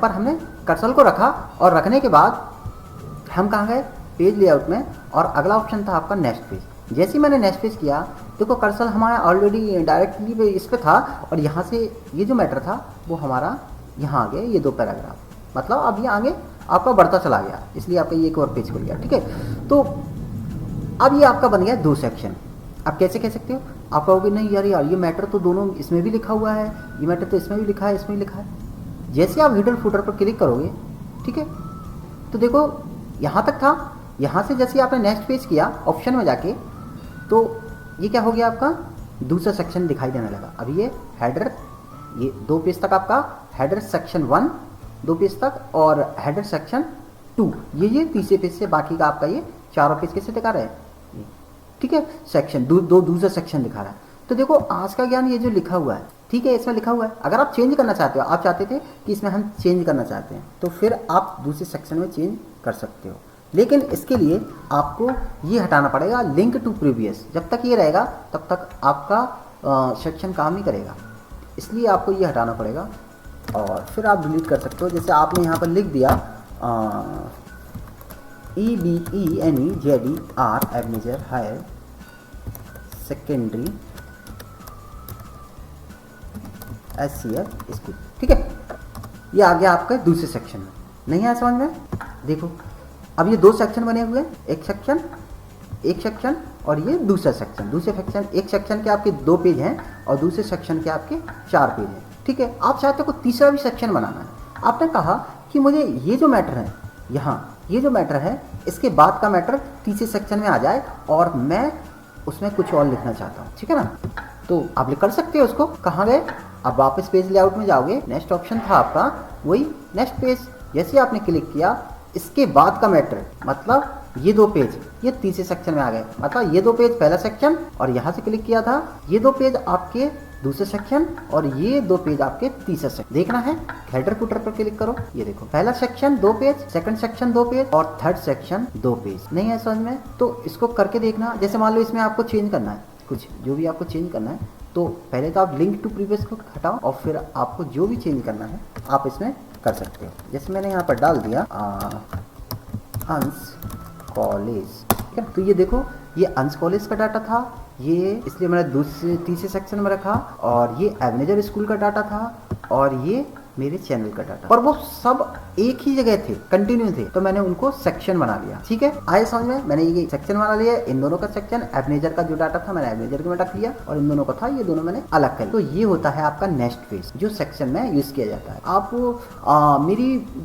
हमने कर्सर को रखा, और रखने के बाद हम कहाँ गए, पेज लेआउट में, और अगला ऑप्शन था आपका नेक्स्ट पेज। जैसे ही मैंने नेक्स्ट पेज किया, देखो कर्सर हमारा ऑलरेडी डायरेक्टली इस पर था, और यहाँ से ये जो मैटर था वो हमारा यहाँ आ गया, ये दो पैराग्राफ, मतलब अब ये आगे आपका बढ़ता चला गया, इसलिए आपका ये एक और पेज खुल गया, ठीक है। तो अब ये आपका बन गया दो सेक्शन। आप कैसे कह सकते हो, आप कहोगे नहीं यार ये मैटर तो दोनों इसमें भी लिखा हुआ है, ये मैटर तो इसमें भी लिखा है, इसमें भी लिखा है। जैसे आप हेडर फुटर पर क्लिक करोगे, ठीक है, तो देखो यहाँ तक था, यहाँ से जैसे आपने नेक्स्ट पेज किया ऑप्शन में जाके, तो ये क्या हो गया, आपका दूसरा सेक्शन दिखाई देने लगा। अभी ये हेडर, ये दो पेज तक आपका हेडर सेक्शन 1 दो पेज तक, और हेडर सेक्शन 2 ये तीसरे पेज से, बाकी का आपका ये चारों पेज कैसे दिखा रहा है, ठीक है। सेक्शन दो दूसरा सेक्शन दिखा रहा है। तो देखो आज का ज्ञान ये जो लिखा हुआ है, ठीक है, इसमें लिखा हुआ है। अगर आप चेंज करना चाहते हो, आप चाहते थे कि इसमें हम चेंज करना चाहते हैं, तो फिर आप दूसरे सेक्शन में चेंज कर सकते हो, लेकिन इसके लिए आपको ये हटाना पड़ेगा, लिंक टू प्रीवियस। जब तक ये रहेगा तब तक आपका सेक्शन काम नहीं करेगा, इसलिए आपको ये हटाना पड़ेगा, और फिर आप डिलीट कर सकते हो। जैसे आपने यहाँ पर लिख दिया EBENEZER Ebenezer higher secondary SCF school, ठीक है। ये आ गया आपका दूसरे सेक्शन में। नहीं आया समझ में, देखो अब ये दो सेक्शन बने हुए हैं, एक सेक्शन और ये दूसरा सेक्शन। दूसरे सेक्शन, एक सेक्शन के आपके 2 पेज हैं और दूसरे सेक्शन के आपके 4 पेज हैं, ठीक है। आप चाहते हो कोई तीसरा भी सेक्शन बनाना है। आपने कहा कि मुझे ये जो मैटर है, यहाँ ये जो मैटर है, इसके बाद का मैटर तीसरे सेक्शन में आ जाए, और मैं उसमें कुछ और लिखना चाहता हूँ, ठीक है ना। तो आप कर सकते हो उसको। कहाँ गए, अब वापस पेज लेआउट में जाओगे, नेक्स्ट ऑप्शन था आपका वही नेक्स्ट पेज। जैसे आपने क्लिक किया, इसके बाद का मैटर, मतलब ये 2 पेज ये तीसरे सेक्शन में आ गए, मतलब ये 2 पेज पहला सेक्शन, और यहाँ से क्लिक किया था, ये 2 पेज आपके दूसरे सेक्शन, और ये 2 पेज आपके तीसरे सेक्शन। देखना है, हेडर फुटर पर क्लिक करो, ये देखो पहला section 2 page, second section 2 page, और थर्ड सेक्शन 2 पेज। नहीं है समझ में, तो इसको करके देखना। जैसे मान लो इसमें आपको चेंज करना है कुछ, जो भी आपको चेंज करना है, तो पहले तो आप लिंक टू प्रीवियस को हटाओ, और फिर आपको जो भी चेंज करना है आप इसमें कर सकते हो। जैसे मैंने यहाँ पर डाल दिया अंश कॉलेज, ठीक है। तो ये देखो, ये अंश कॉलेज का डाटा था, ये इसलिए मैंने तीसरे सेक्शन में रखा, और ये एबनेजर स्कूल का डाटा था, और ये मेरे चैनल का डाटा, और वो सब एक ही जगह थे, कंटिन्यू थे, तो मैंने उनको सेक्शन बना लिया, ठीक है। आए समझ में, मैंने ये सेक्शन बना लिया। इन दोनों का सेक्शन, एबनेजर का जो डाटा था मैंने एबनेजर में रख लिया, और इन दोनों का था, ये दोनों मैंने अलग कर लिया। तो ये होता है आपका नेक्स्ट पेज, जो सेक्शन में यूज किया जाता है। आप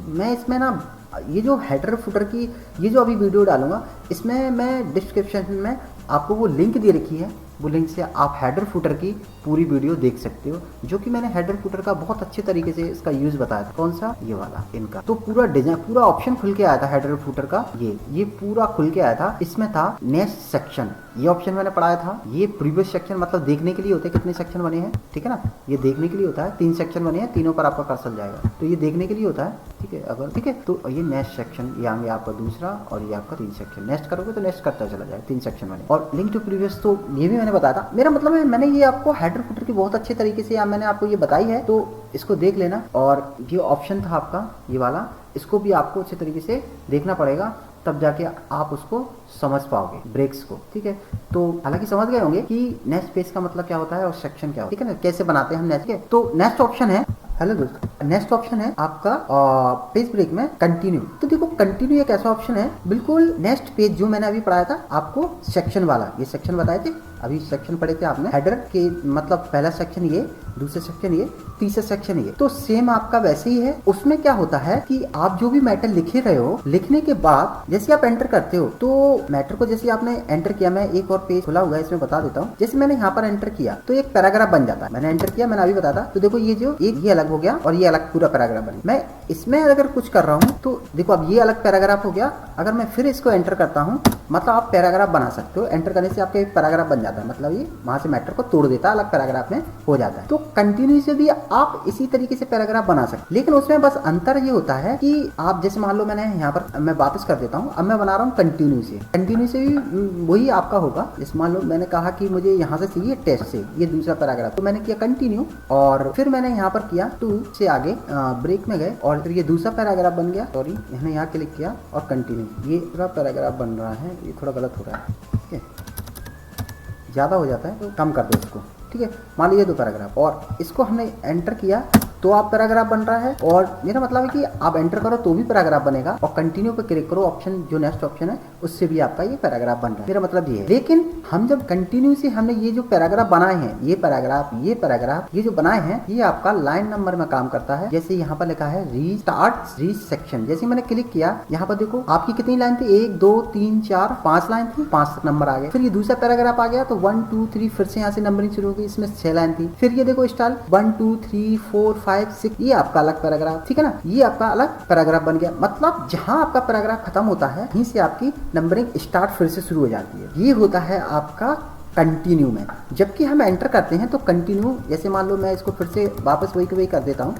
मैं इसमें ना ये जो हेडर फुटर की ये जो अभी वीडियो डालूंगा, इसमें मैं डिस्क्रिप्शन में आपको वो लिंक दे रखी है, वो लिंक से आप हेडर फुटर की पूरी वीडियो देख सकते हो, जो कि मैंने हेडर फुटर का बहुत अच्छे तरीके से इसका यूज बताया था। कौन सा, ये वाला, इनका तो पूरा डिजाइन, पूरा ऑप्शन खुल के आया था हेडर फुटर का, ये पूरा खुल के आया था। इसमें था नेक्स्ट सेक्शन, ये ऑप्शन मैंने पढ़ाया था। ये प्रीवियस सेक्शन मतलब देखने के लिए होते हैं कितने सेक्शन बने हैं, ठीक है ना। ये देखने के लिए होता है, 3 सेक्शन बने हैं, तीनों पर आपका कर्सर जाएगा, तो ये देखने के लिए होता है, ठीक है। अगर ठीक है, तो ये नेक्स्ट सेक्शन, ये आगे आपका दूसरा, और ये आपका 3 सेक्शन। नेक्स्ट करोगे तो नेक्स्ट करता चला जाएगा, 3 सेक्शन बने। और लिंक टू प्रीवियस तो ये भी मैंने बताया था। मेरा मतलब है मैंने ये आपको हेडर फुटर की बहुत अच्छे तरीके से मैंने आपको ये बताई है, तो इसको देख लेना। और ये ऑप्शन था आपका ये वाला, इसको भी आपको अच्छे तरीके से देखना पड़ेगा, तब जाके आप उसको समझ पाओगे, ब्रेक्स को, ठीक है। तो हालांकि समझ गए होंगे कि नेक्स्ट पेज का मतलब क्या होता है और सेक्शन क्या होता है, ठीक है ना, कैसे बनाते हैं हम नेक्स्ट के। तो नेक्स्ट ऑप्शन है, हेलो दोस्तों, नेक्स्ट ऑप्शन है आपका पेज ब्रेक में कंटिन्यू। तो देखो कंटिन्यू एक ऐसा ऑप्शन है, बिल्कुल नेक्स्ट पेज जो मैंने अभी पढ़ाया था आपको सेक्शन वाला, ये सेक्शन बताए थे, अभी सेक्शन पढ़े थे आपने, हेडर के मतलब पहला सेक्शन ये, दूसरा सेक्शन ये, तीसरा सेक्शन ये। तो सेम आपका वैसे ही है। उसमें क्या होता है कि आप जो भी मैटर लिखे रहे हो, लिखने के बाद जैसे आप एंटर करते हो तो मैटर को जैसे आपने एंटर किया, मैं एक और पेज खुला हुआ है इसमें बता देता हूँ। जैसे मैंने यहाँ पर एंटर किया तो एक पैराग्राफ बन जाता है। मैंने एंटर किया, मैंने अभी बताया तो देखो ये जो एक ये अलग हो गया और ये अलग पूरा पैराग्राफ बन गया। मैं इसमें अगर कुछ कर रहा हूँ तो देखो अब ये अलग पैराग्राफ हो गया। अगर मैं फिर इसको एंटर करता हूँ, मतलब आप पैराग्राफ बना सकते हो। एंटर करने से आपका एक पैराग्राफ बन जाता है, मतलब ये वहां से मैटर को तोड़ देता है, अलग पैराग्राफ में हो जाता है। तो कंटिन्यू से भी आप इसी तरीके से पैराग्राफ बना सकते, लेकिन उसमें बस अंतर ये होता है कि आप जैसे मान लो मैंने यहाँ पर मैं वापस कर देता हूँ, अब मैं बना रहा हूँ कंटिन्यू से। कंटिन्यू से भी वही आपका होगा। जैसे मान लो मैंने कहा कि मुझे यहाँ से चाहिए टेस्ट से ये दूसरा पैराग्राफ, तो मैंने किया कंटिन्यू और फिर मैंने यहाँ पर किया 2 से आगे ब्रेक में गए और फिर ये दूसरा पैराग्राफ बन गया। सॉरी, मैंने यहाँ क्लिक किया और कंटिन्यू, ये पूरा पैराग्राफ बन रहा है। ये थोड़ा गलत हो रहा है, ठीक है, ज़्यादा हो जाता है तो कम कर दो इसको, ठीक है। मान लीजिए 2 पैराग्राफ और इसको हमने एंटर किया तो आप पैराग्राफ बन रहा है। और मेरा मतलब है कि आप एंटर करो तो भी पैराग्राफ बनेगा और कंटिन्यू पे क्लिक करो, ऑप्शन जो नेक्स्ट ऑप्शन है उससे भी आपका ये पैराग्राफ बन रहा है। मेरा मतलब ये है। लेकिन हम जब कंटिन्यू से हमने ये जो पैराग्राफ बनाए हैं, ये पैराग्राफ ये जो बनाए हैं, ये आपका लाइन नंबर में काम करता है। जैसे यहाँ पर लिखा है रीस्टार्ट रीच सेक्शन, जैसे मैंने क्लिक किया यहाँ पर देखो आपकी कितनी लाइन थी, 1 2 3 4 5 लाइन थी, 5 तक नंबर आ गए। फिर ये दूसरा पैराग्राफ आ गया तो 1 2 3 फिर से यहाँ से नंबरिंग शुरू हो गई, इसमें 6 लाइन थी। फिर ये देखो स्टाइल 1 2 3 4 5 6, ये आपका अलग पैराग्राफ, ठीक है ना, ये आपका अलग पैराग्राफ बन गया। मतलब जहां आपका पैराग्राफ खत्म होता है वहीं से आपकी नंबरिंग स्टार्ट फिर से शुरू हो जाती है। ये होता है आपका कंटिन्यू में। जबकि हम एंटर करते हैं तो कंटिन्यू, जैसे मान लो मैं इसको फिर से वापस वही के वही कर देता हूँ,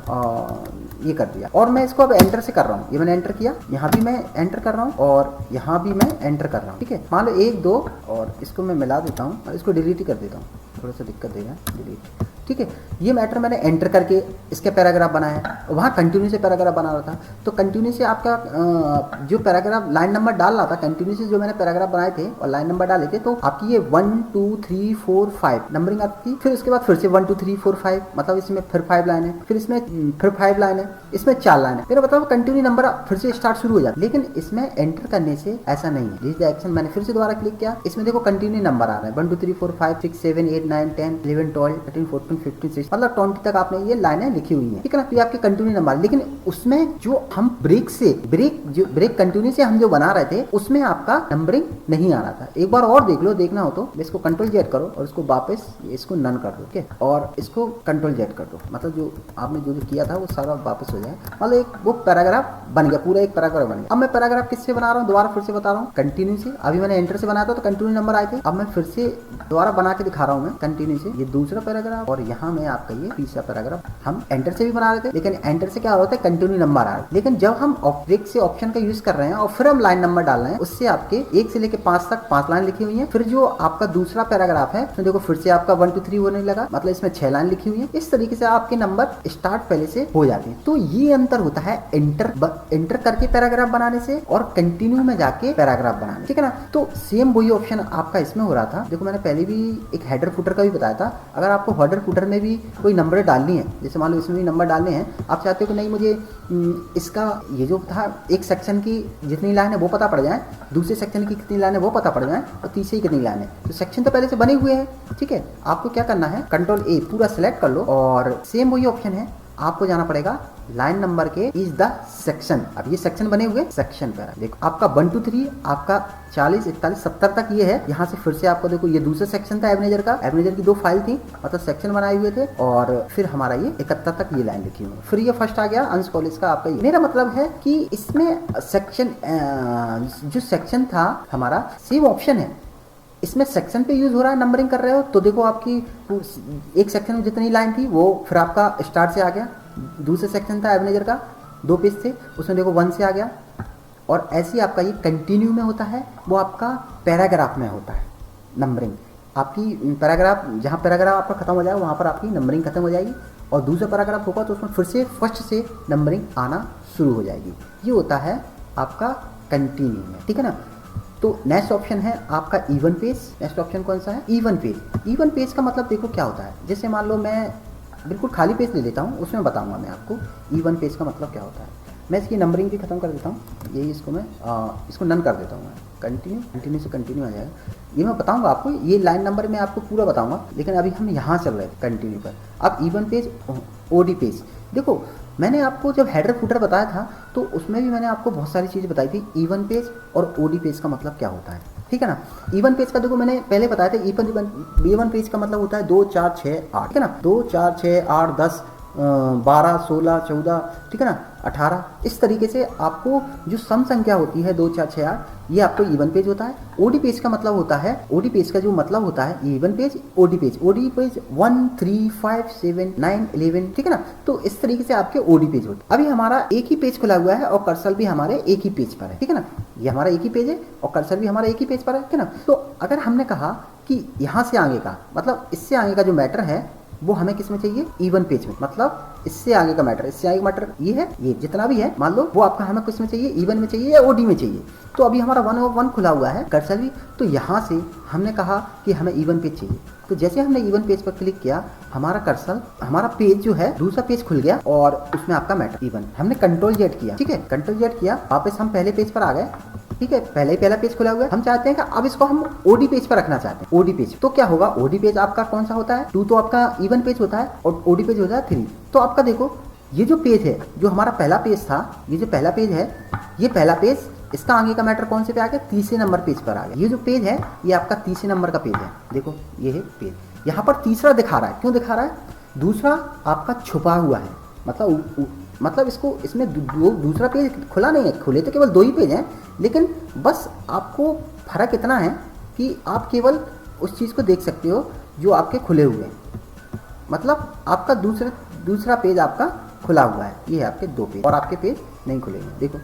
ये कर दिया और मैं इसको अब एंटर से कर रहा हूँ। ये मैंने एंटर किया, यहाँ भी मैं एंटर कर रहा हूँ और यहाँ भी मैं एंटर कर रहा हूँ, ठीक है। मान लो 1 2 और इसको मैं मिला देता हूँ और इसको डिलीट ही कर देता हूँ, थोड़ा सा दिक्कत देगा, डिलीट, ठीक है। ये मैटर मैंने एंटर करके इसके पैराग्राफ बनाया, वहाँ कंटिन्यू से पैराग्राफ बना रहा था। तो कंटिन्यू से आपका जो पैराग्राफ लाइन नंबर डाल रहा था, कंटिन्यू से जो मैंने पैराग्राफ बनाए थे और लाइन नंबर डाले थे, तो आपकी ये 1 2 3 4 5 नंबरिंग आती थी। फिर उसके बाद फिर से 1 2 3 4 5, मतलब इसमें फिर 5 लाइन है, फिर इसमें फिर 5 लाइन है, इसमें 4 लाइन है। मेरा मतलब कंटिन्यू नंबर फिर से स्टार्ट शुरू हो जाता है। लेकिन इसमें एंटर करने से ऐसा नहीं है। दिस द एक्शन, मैंने फिर से दोबारा क्लिक किया, इसमें देखो कंटिन्यू नंबर आ रहा है 1 2 3 4 5 6 7 8 9 10 11 12 13 14 15 16, मतलब 20 तक आपने ये लाइनें लिखी हुई हैं, ठीक है ना। तो ये आपके कंटिन्यू नंबर। लेकिन उसमें जो हम ब्रेक कंटिन्यू से हम जो बना रहे थे उसमें आपका नंबरिंग नहीं आ रहा था। एक बार और देख लो, देखना हो तो इसको कंट्रोल जेड करो और इसको वापस इसको नन कर दो, ठीक है, और इसको कंट्रोल जेड कर दो, मतलब जो आपने जो किया था वो सारा वापस हो जाए। मतलब एक वो पैराग्राफ बन गया, पूरा एक पैराग्राफ बन गया। अब मैं पैराग्राफ किससे बना रहा हूँ, दोबारा फिर से बता रहा हूँ, कंटिन्यू से। अभी मैंने एंटर से बनाया था तो कंटिन्यू नंबर आए थे, अब मैं फिर से दोबारा बना के दिखा रहा हूँ मैं कंटिन्यू से। ये दूसरा पैराग्राफ और यहाँ में आपका ये तीसरा पैराग्राफ। हम एंटर से भी बना रहे थे, लेकिन एंटर से क्या होता है, कंटिन्यू नंबर आ रहा है। लेकिन जब हम ब्रेक से ऑप्शन का यूज कर रहे हैं और फिर हम लाइन नंबर डाल रहे हैं, उससे आपके 1 से लेके 5 तक 5 लाइन लिखी हुई है। फिर जो आपका दूसरा पैराग्राफ है तो देखो फिर से आपका 1 2 3 होने लगा, मतलब इसमें 6 लाइन लिखी हुई है। इस तरीके से आपके नंबर स्टार्ट पहले से हो जाते हैं। तो ये अंतर होता है एंटर करके पैराग्राफ बनाने से और कंटिन्यू में जाके पैराग्राफ बनाने, ठीक है ना। तो सेम वही ऑप्शन आपका इसमें हो रहा था। देखो मैंने पहले भी एक हेडर फुटर का भी बताया था। अगर आपको हेडर फुटर में भी कोई नंबर डालनी है, जैसे मान लो इसमें भी नंबर डालने हैं, आप चाहते हो कि नहीं मुझे इसका ये जो था एक सेक्शन की जितनी लाइन है वो पता पड़ जाए, दूसरे सेक्शन की कितनी लाइन है वो पता पड़ जाए और तीसरी कितनी लाइन है, तो सेक्शन तो पहले से बने हुए हैं, ठीक है। आपको क्या करना है, कंट्रोल ए पूरा सेलेक्ट कर लो और सेम वही ऑप्शन है, आपको जाना पड़ेगा लाइन नंबर के इज द सेक्शन। अब ये सेक्शन बने हुए सेक्शन पर देखो आपका 1 2 3 आपका 40 41 70 तक ये है। यहाँ से फिर से आपको देखो ये दूसरा सेक्शन था एवनेजर का, एवनेजर की 2 फाइल थी, मतलब सेक्शन बनाए हुए थे और फिर हमारा ये 71 तक ये लाइन लिखी हुई। फिर ये फर्स्ट आ गया अंश कॉलेज का आपका। मेरा मतलब है कि इसमें सेक्शन जो सेक्शन था हमारा सेम ऑप्शन है, इसमें सेक्शन पे यूज हो रहा है, नंबरिंग कर रहे हो तो देखो आपकी एक सेक्शन में जितनी लाइन थी वो फिर आपका स्टार्ट से आ गया। दूसरे सेक्शन था एवनेजर का 2 पेज थे, उसमें देखो 1 से आ गया। और ऐसे ही आपका ये कंटिन्यू में होता है, वो आपका पैराग्राफ में होता है नंबरिंग। आपकी पैराग्राफ जहाँ पैराग्राफ आपका खत्म हो जाएगा वहाँ पर आपकी नंबरिंग खत्म हो जाएगी और दूसरा पैराग्राफ होगा तो उसमें फिर से फर्स्ट से नंबरिंग आना शुरू हो जाएगी। ये होता है आपका कंटिन्यू में, ठीक है ना। तो नेक्स्ट ऑप्शन है आपका इवन पेज। नेक्स्ट ऑप्शन कौन सा है, इवन पेज। इवन पेज का मतलब देखो क्या होता है, जैसे मान लो मैं बिल्कुल खाली पेज ले लेता हूँ, उसमें बताऊंगा मैं आपको इवन पेज का मतलब क्या होता है। मैं इसकी नंबरिंग भी खत्म कर देता हूँ, यही इसको मैं इसको नन कर देता हूँ मैं। कंटिन्यू से कंटिन्यू आ जाएगा। ये मैं बताऊंगा आपको, ये लाइन नंबर मैं आपको पूरा बताऊंगा, लेकिन अभी हम यहाँ चल रहे थे कंटिन्यू पर। अब इवन पेज, ओडी पेज, देखो मैंने आपको जब हेडर फुटर बताया था तो उसमें भी मैंने आपको बहुत सारी चीज़ें बताई थी। इवन पेज और ओडी पेज का मतलब क्या होता है, ठीक है ना। इवन पेज का देखो मैंने पहले बताया था, इवन पेज का मतलब होता है 2 4 6 8, ठीक है ना। 2 4 6 8 10 12 16 14, ठीक है ना, 18, इस तरीके से आपको जो सम संख्या होती है 2 4 6 8, ये आपको इवन पेज होता है। ओडी पेज का मतलब होता है, ओडी पेज का जो मतलब होता है इवन पेज, ओडी पेज 1 3 5 7 9 11, ठीक है ना। तो इस तरीके से आपके ओडी पेज होते हैं। अभी हमारा एक ही पेज खुला हुआ है और कर्सर भी हमारे एक ही पेज पर है, ठीक है ना। ये हमारा एक ही पेज है और कर्सर भी हमारा एक ही पेज पर है, ठीक है ना। तो अगर हमने कहा कि यहाँ से आगे का मतलब इससे आगे का जो मैटर है वो हमें किस में चाहिए, इवन पेज में। मतलब इससे आगे का मैटर, इससे आगे का मैटर ये है, ये जितना भी है मान लो, वो आपका हमें किस में चाहिए, इवन में चाहिए या ओडी में चाहिए। तो अभी हमारा 1/1 खुला हुआ है कर्सर भी, तो यहाँ से हमने कहा कि हमें इवन पेज चाहिए। तो जैसे हमने इवन पेज पर क्लिक किया, हमारा कर्सर, हमारा पेज जो है दूसरा पेज खुल गया और उसमें आपका मैटर इवन। हमने कंट्रोल जेड किया, ठीक है, कंट्रोल जेड किया, वापस हम पहले पेज पर आ गए, ठीक है, पहले ही पहला पेज खुला हुआ है। हम चाहते हैं कि अब इसको हम ओडी पेज पर रखना चाहते हैं। ओडी पेज तो क्या होगा, ओडी पेज आपका कौन सा होता है, 2 तो आपका इवन पेज होता है और ओडी पेज होता है 3। तो आपका देखो ये जो पेज है, जो हमारा पहला पेज था, ये जो पहला पेज है, ये पहला पेज, इसका आगे का मैटर कौन से पे आ गया, तीसरे नंबर पेज पर आ गया। ये जो पेज है ये आपका तीसरे नंबर का पेज है। देखो ये है पेज, यहाँ पर तीसरा दिखा रहा है, क्यों दिखा रहा है, दूसरा आपका छुपा हुआ है। मतलब इसको, इसमें दूसरा पेज खुला नहीं है, खुले तो केवल 2 ही पेज हैं, लेकिन बस आपको फर्क इतना है कि आप केवल उस चीज़ को देख सकते हो जो आपके खुले हुए हैं। मतलब आपका दूसरा पेज आपका खुला हुआ है, ये है आपके 2 पेज और आपके पेज नहीं खुले हैं, देखो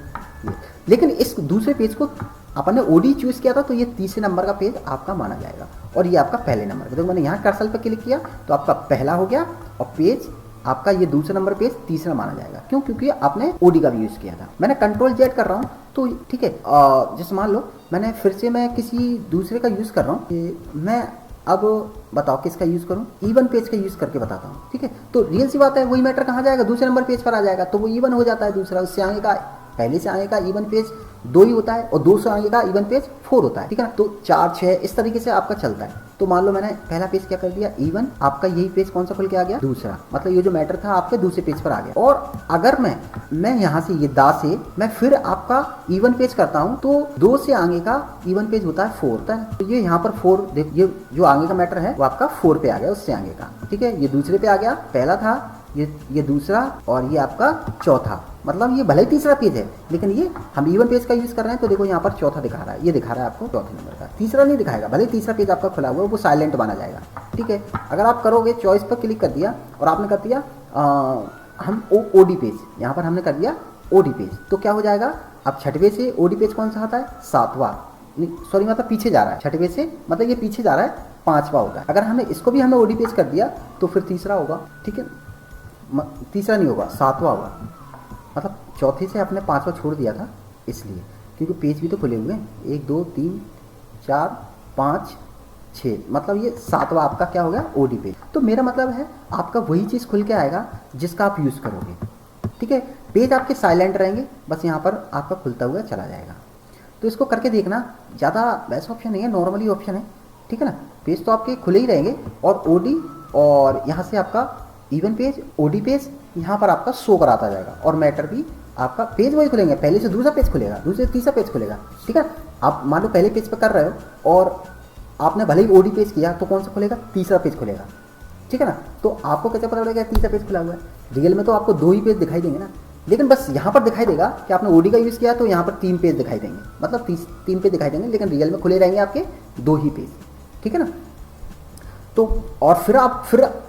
ये। लेकिन इस दूसरे पेज को अपन ने ओडी चूज किया था, तो ये तीसरे नंबर का पेज आपका माना जाएगा और ये आपका पहले नंबर का। देखो मैंने यहाँ कर्सर पे क्लिक किया तो आपका पहला हो गया और पेज आपका ये दूसरा नंबर पेज तीसरा माना जाएगा। क्यों, क्योंकि आपने ओडी का भी यूज़ किया था। मैंने कंट्रोल जेड कर रहा हूँ तो ठीक है, जैसे मान लो मैंने फिर से मैं किसी दूसरे का यूज़ कर रहा हूँ, मैं अब बताओ किसका यूज़ करूँ, इवन पेज का यूज़ करके बताता हूँ, ठीक है। तो रियल सी बात है, वही मैटर कहाँ जाएगा, दूसरे नंबर पेज पर आ जाएगा, तो वो इवन हो जाता है दूसरा। उससे आगे का, पहले से आगे का इवन पेज 2 ही होता है और 2 से आगे का इवन पेज 4 होता है, ठीक है ना। तो 4 6 इस तरीके से आपका चलता है। तो मान लो मैंने पहला पेज क्या कर दिया, इवन, आपका यही पेज कौन सा खुल के आ गया, दूसरा। मतलब ये जो मैटर था आपके दूसरे पेज पर आ गया। और अगर मैं यहाँ से ये दा से मैं फिर आपका इवन पेज करता हूँ, तो 2 से आगे का इवन पेज होता है 4 होता है। तो ये यहाँ पर 4, देख ये जो आगे का मैटर है वो आपका 4 पे आ गया, उससे आगे का, ठीक है। ये दूसरे पे आ गया, पहला था, ये दूसरा और ये आपका चौथा। मतलब ये भले ही तीसरा पेज है, लेकिन ये हम इवन पेज का यूज़ कर रहे हैं, तो देखो यहाँ पर चौथा दिखा रहा है, ये दिखा रहा है आपको चौथे नंबर का, तीसरा नहीं दिखाएगा। भले ही तीसरा पेज आपका खुला हुआ है, वो साइलेंट माना जाएगा, ठीक है। अगर आप करोगे, चॉइस पर क्लिक कर दिया और आपने कर दिया हम ओडी पेज, यहाँ पर हमने कर दिया ओडी पेज, तो क्या हो जाएगा, अब छठवें से ओडी पेज कौन सा आता है, 7वां, सॉरी मतलब पीछे जा रहा है, छठवें से मतलब ये पीछे जा रहा है, 5वां होगा। अगर हमने इसको भी हमने ओडी पेज कर दिया तो फिर तीसरा होगा, ठीक है, तीसरा नहीं होगा, 7वां होगा। मतलब चौथे से आपने 5वां छोड़ दिया था इसलिए, क्योंकि पेज भी तो खुले हुए हैं, 1 2 3 4 5 6, मतलब ये 7वां आपका क्या हो गया, ओडी पेज। तो मेरा मतलब है आपका वही चीज़ खुल के आएगा जिसका आप यूज़ करोगे, ठीक है। पेज आपके साइलेंट रहेंगे, बस यहाँ पर आपका खुलता हुआ चला जाएगा। तो इसको करके देखना, ज़्यादा वैसा ऑप्शन नहीं है, नॉर्मली ऑप्शन है, ठीक है ना। पेज तो आपके खुले ही रहेंगे और ओडी, और यहाँ से आपका इवन पेज, ओडी पेज यहाँ पर आपका शो कराता जाएगा और मैटर भी आपका पेज वही खुलेंगे, पहले से दूसरा पेज खुलेगा, दूसरे से तीसरा पेज खुलेगा, ठीक है। आप मान लो पहले पेज पर कर रहे हो और आपने भले ही ओडी पेज किया तो कौन सा खुलेगा, तीसरा पेज खुलेगा, ठीक है ना। तो आपको कैसे पता चलेगा तीसरा पेज खुला हुआ है, रियल में तो आपको 2 ही पेज दिखाई देंगे ना, लेकिन बस यहाँ पर दिखाई देगा कि आपने ओडी का यूज़ किया तो यहाँ पर 3 पेज दिखाई देंगे, मतलब 3 पेज दिखाई देंगे, लेकिन रियल में खुले रहेंगे आपके 2 ही पेज, ठीक है ना। तो और फिर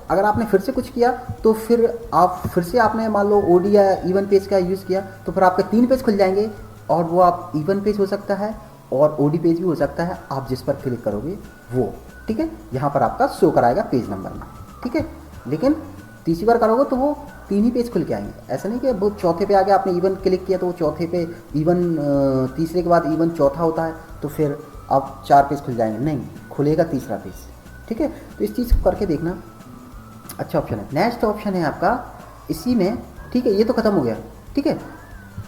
अगर आपने फिर से कुछ किया तो फिर आप फिर से आपने मान लो ओडी या इवन पेज का यूज़ किया तो फिर आपके 3 पेज खुल जाएंगे, और वो आप इवन पेज हो सकता है और ओडी पेज भी हो सकता है, आप जिस पर क्लिक करोगे वो, ठीक है। यहाँ पर आपका शो कराएगा पेज नंबर में, ठीक है। लेकिन तीसरी बार करोगे तो वो 3 ही पेज खुल के आएंगे, ऐसा नहीं कि वो चौथे पे आ गया, आपने इवन क्लिक किया तो वो चौथे पे इवन, तीसरे के बाद इवन चौथा होता है तो फिर अब 4 पेज खुल जाएंगे, नहीं, खुलेगा तीसरा पेज, ठीक है। तो इस चीज़ को करके देखना, अच्छा ऑप्शन है। नेक्स्ट ऑप्शन है आपका इसी में, ठीक है, ये तो खत्म हो गया, ठीक है।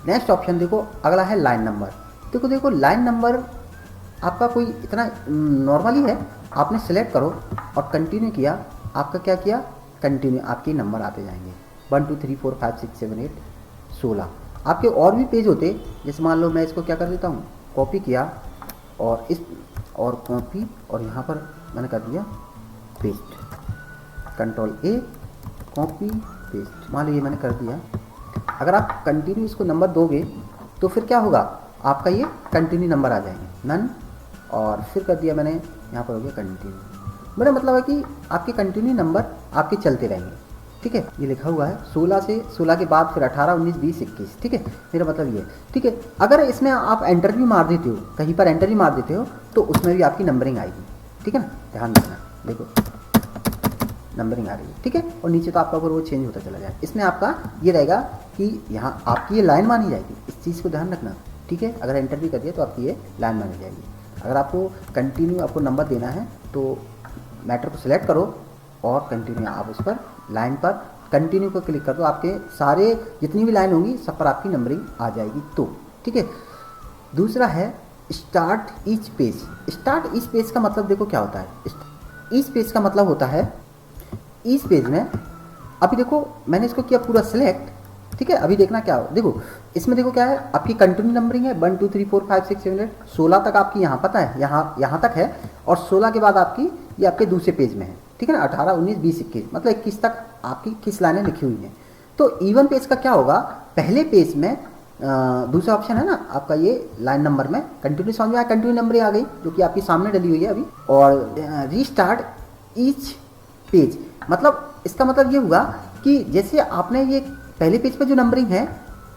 नेक्स्ट ऑप्शन देखो अगला है लाइन नंबर। देखो लाइन नंबर आपका कोई इतना नॉर्मली है, आपने सेलेक्ट करो और कंटिन्यू किया, आपका क्या किया कंटिन्यू, आपके नंबर आते जाएंगे 1 2 3 4 5 6 7 8 16। आपके और भी पेज होते, जैसे मान लो मैं इसको क्या कर देता हूँ, कॉपी किया और इस और कॉपी और यहाँ पर मैंने कर दिया पेस्ट, कंट्रोल ए कॉपी पेस्ट, मान लीजिए मैंने कर दिया। अगर आप कंटिन्यू इसको नंबर दोगे तो फिर क्या होगा, आपका ये कंटिन्यू नंबर आ जाएंगे नन, और फिर कर दिया मैंने यहाँ पर हो गया कंटिन्यू। मेरा मतलब है कि आपके कंटिन्यू नंबर आपके चलते रहेंगे, ठीक है। ये लिखा हुआ है 16 से 16 के बाद फिर 18 19 20 21, ठीक है, मेरा मतलब ये, ठीक है। अगर इसमें आप एंटर भी मार देते हो, कहीं पर एंटर भी मार देते हो तो उसमें भी आपकी नंबरिंग आएगी, ठीक है ना, ध्यान रखना। देखो नंबरिंग आ रही है, ठीक है, और नीचे तो आपका वो चेंज होता चला जाए। इसमें आपका ये रहेगा कि यहाँ आपकी ये लाइन मानी जाएगी, इस चीज़ को ध्यान रखना, ठीक है। अगर एंटर भी कर दिया तो आपकी ये लाइन मानी जाएगी। अगर आपको कंटिन्यू आपको नंबर देना है तो मैटर को सिलेक्ट करो और कंटिन्यू आप उस पर लाइन पर कंटिन्यू पर क्लिक कर दो, आपके सारे जितनी भी लाइन होंगी सब पर आपकी नंबरिंग आ जाएगी, तो ठीक है। दूसरा है start each page. Start each page का मतलब देखो क्या होता है, ईच पेज का मतलब होता है इस पेज में, अभी देखो मैंने इसको किया पूरा सिलेक्ट, ठीक है। अभी देखना क्या हो, देखो इसमें देखो क्या है, आपकी कंटिन्यू नंबरिंग है 1 2 3 4 5 6 7 8 16 तक आपकी यहाँ पता है, यहाँ तक है, और 16 के बाद आपकी ये आपके दूसरे पेज में है, ठीक है ना, 18 19 20 21, मतलब 21 तक आपकी किस लाइनें लिखी हुई हैं। तो इवन पेज का क्या होगा, पहले पेज में दूसरा ऑप्शन है ना आपका ये लाइन नंबर में कंटिन्यू समझ में आया, कंटिन्यू नंबरिंग आ गई जो कि आपकी सामने डली हुई है अभी। और रीस्टार्ट ईच पेज, मतलब इसका मतलब ये हुआ कि जैसे आपने ये पहले पेज पे जो नंबरिंग है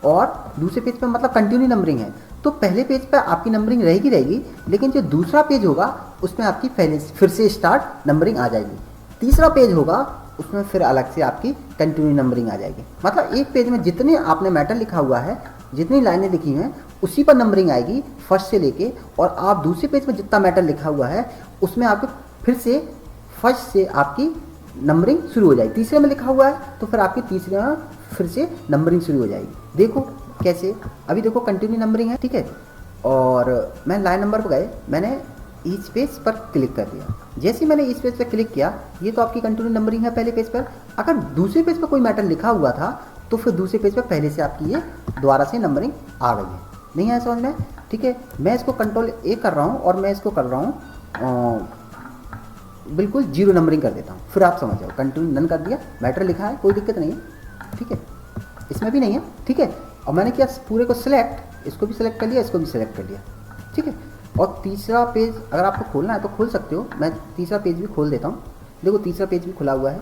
और दूसरे पेज पे मतलब कंटिन्यू नंबरिंग है, तो पहले पेज पे आपकी नंबरिंग रहेगी, लेकिन जो दूसरा पेज होगा उसमें आपकी पहले फिर से स्टार्ट नंबरिंग आ जाएगी। तीसरा पेज होगा उसमें फिर अलग से आपकी कंटिन्यू नंबरिंग आ जाएगी। मतलब एक पेज में जितने आपने मैटर लिखा हुआ है, जितनी लाइनें लिखी हैं उसी पर नंबरिंग आएगी फर्स्ट से लेके, और आप दूसरे पेज में जितना मैटर लिखा हुआ है उसमें आपको फिर से फर्स्ट से आपकी नंबरिंग शुरू हो जाएगी। तीसरे में लिखा हुआ है तो फिर आपकी तीसरे में फिर से नंबरिंग शुरू हो जाएगी। देखो कैसे, अभी देखो कंटिन्यू नंबरिंग है, ठीक है, और मैं लाइन नंबर पर गए, मैंने ईच पेज पर क्लिक कर दिया। जैसे ही मैंने इस पेज पर क्लिक किया, ये तो आपकी कंटिन्यू नंबरिंग है पहले पेज पर। अगर दूसरे पेज पर कोई मैटर लिखा हुआ था तो फिर दूसरे पेज पर पहले से आपकी ये दोबारा से नंबरिंग आ गई है। नहीं आया समझ में, ठीक है। मैं इसको कंट्रोल ए कर रहा हूँ और मैं इसको कर रहा हूँ बिल्कुल 0 नंबरिंग कर देता हूँ, फिर आप समझ जाओ। कंटिन्यू नन कर दिया, मैटर लिखा है, कोई दिक्कत नहीं है, ठीक है, इसमें भी नहीं है, ठीक है। और मैंने किया पूरे को सिलेक्ट, इसको भी सिलेक्ट कर लिया, इसको भी सिलेक्ट कर लिया, ठीक है। और तीसरा पेज अगर आपको खोलना है तो खोल सकते हो, मैं तीसरा पेज भी खोल देता हूँ। देखो तीसरा पेज भी खुला हुआ है,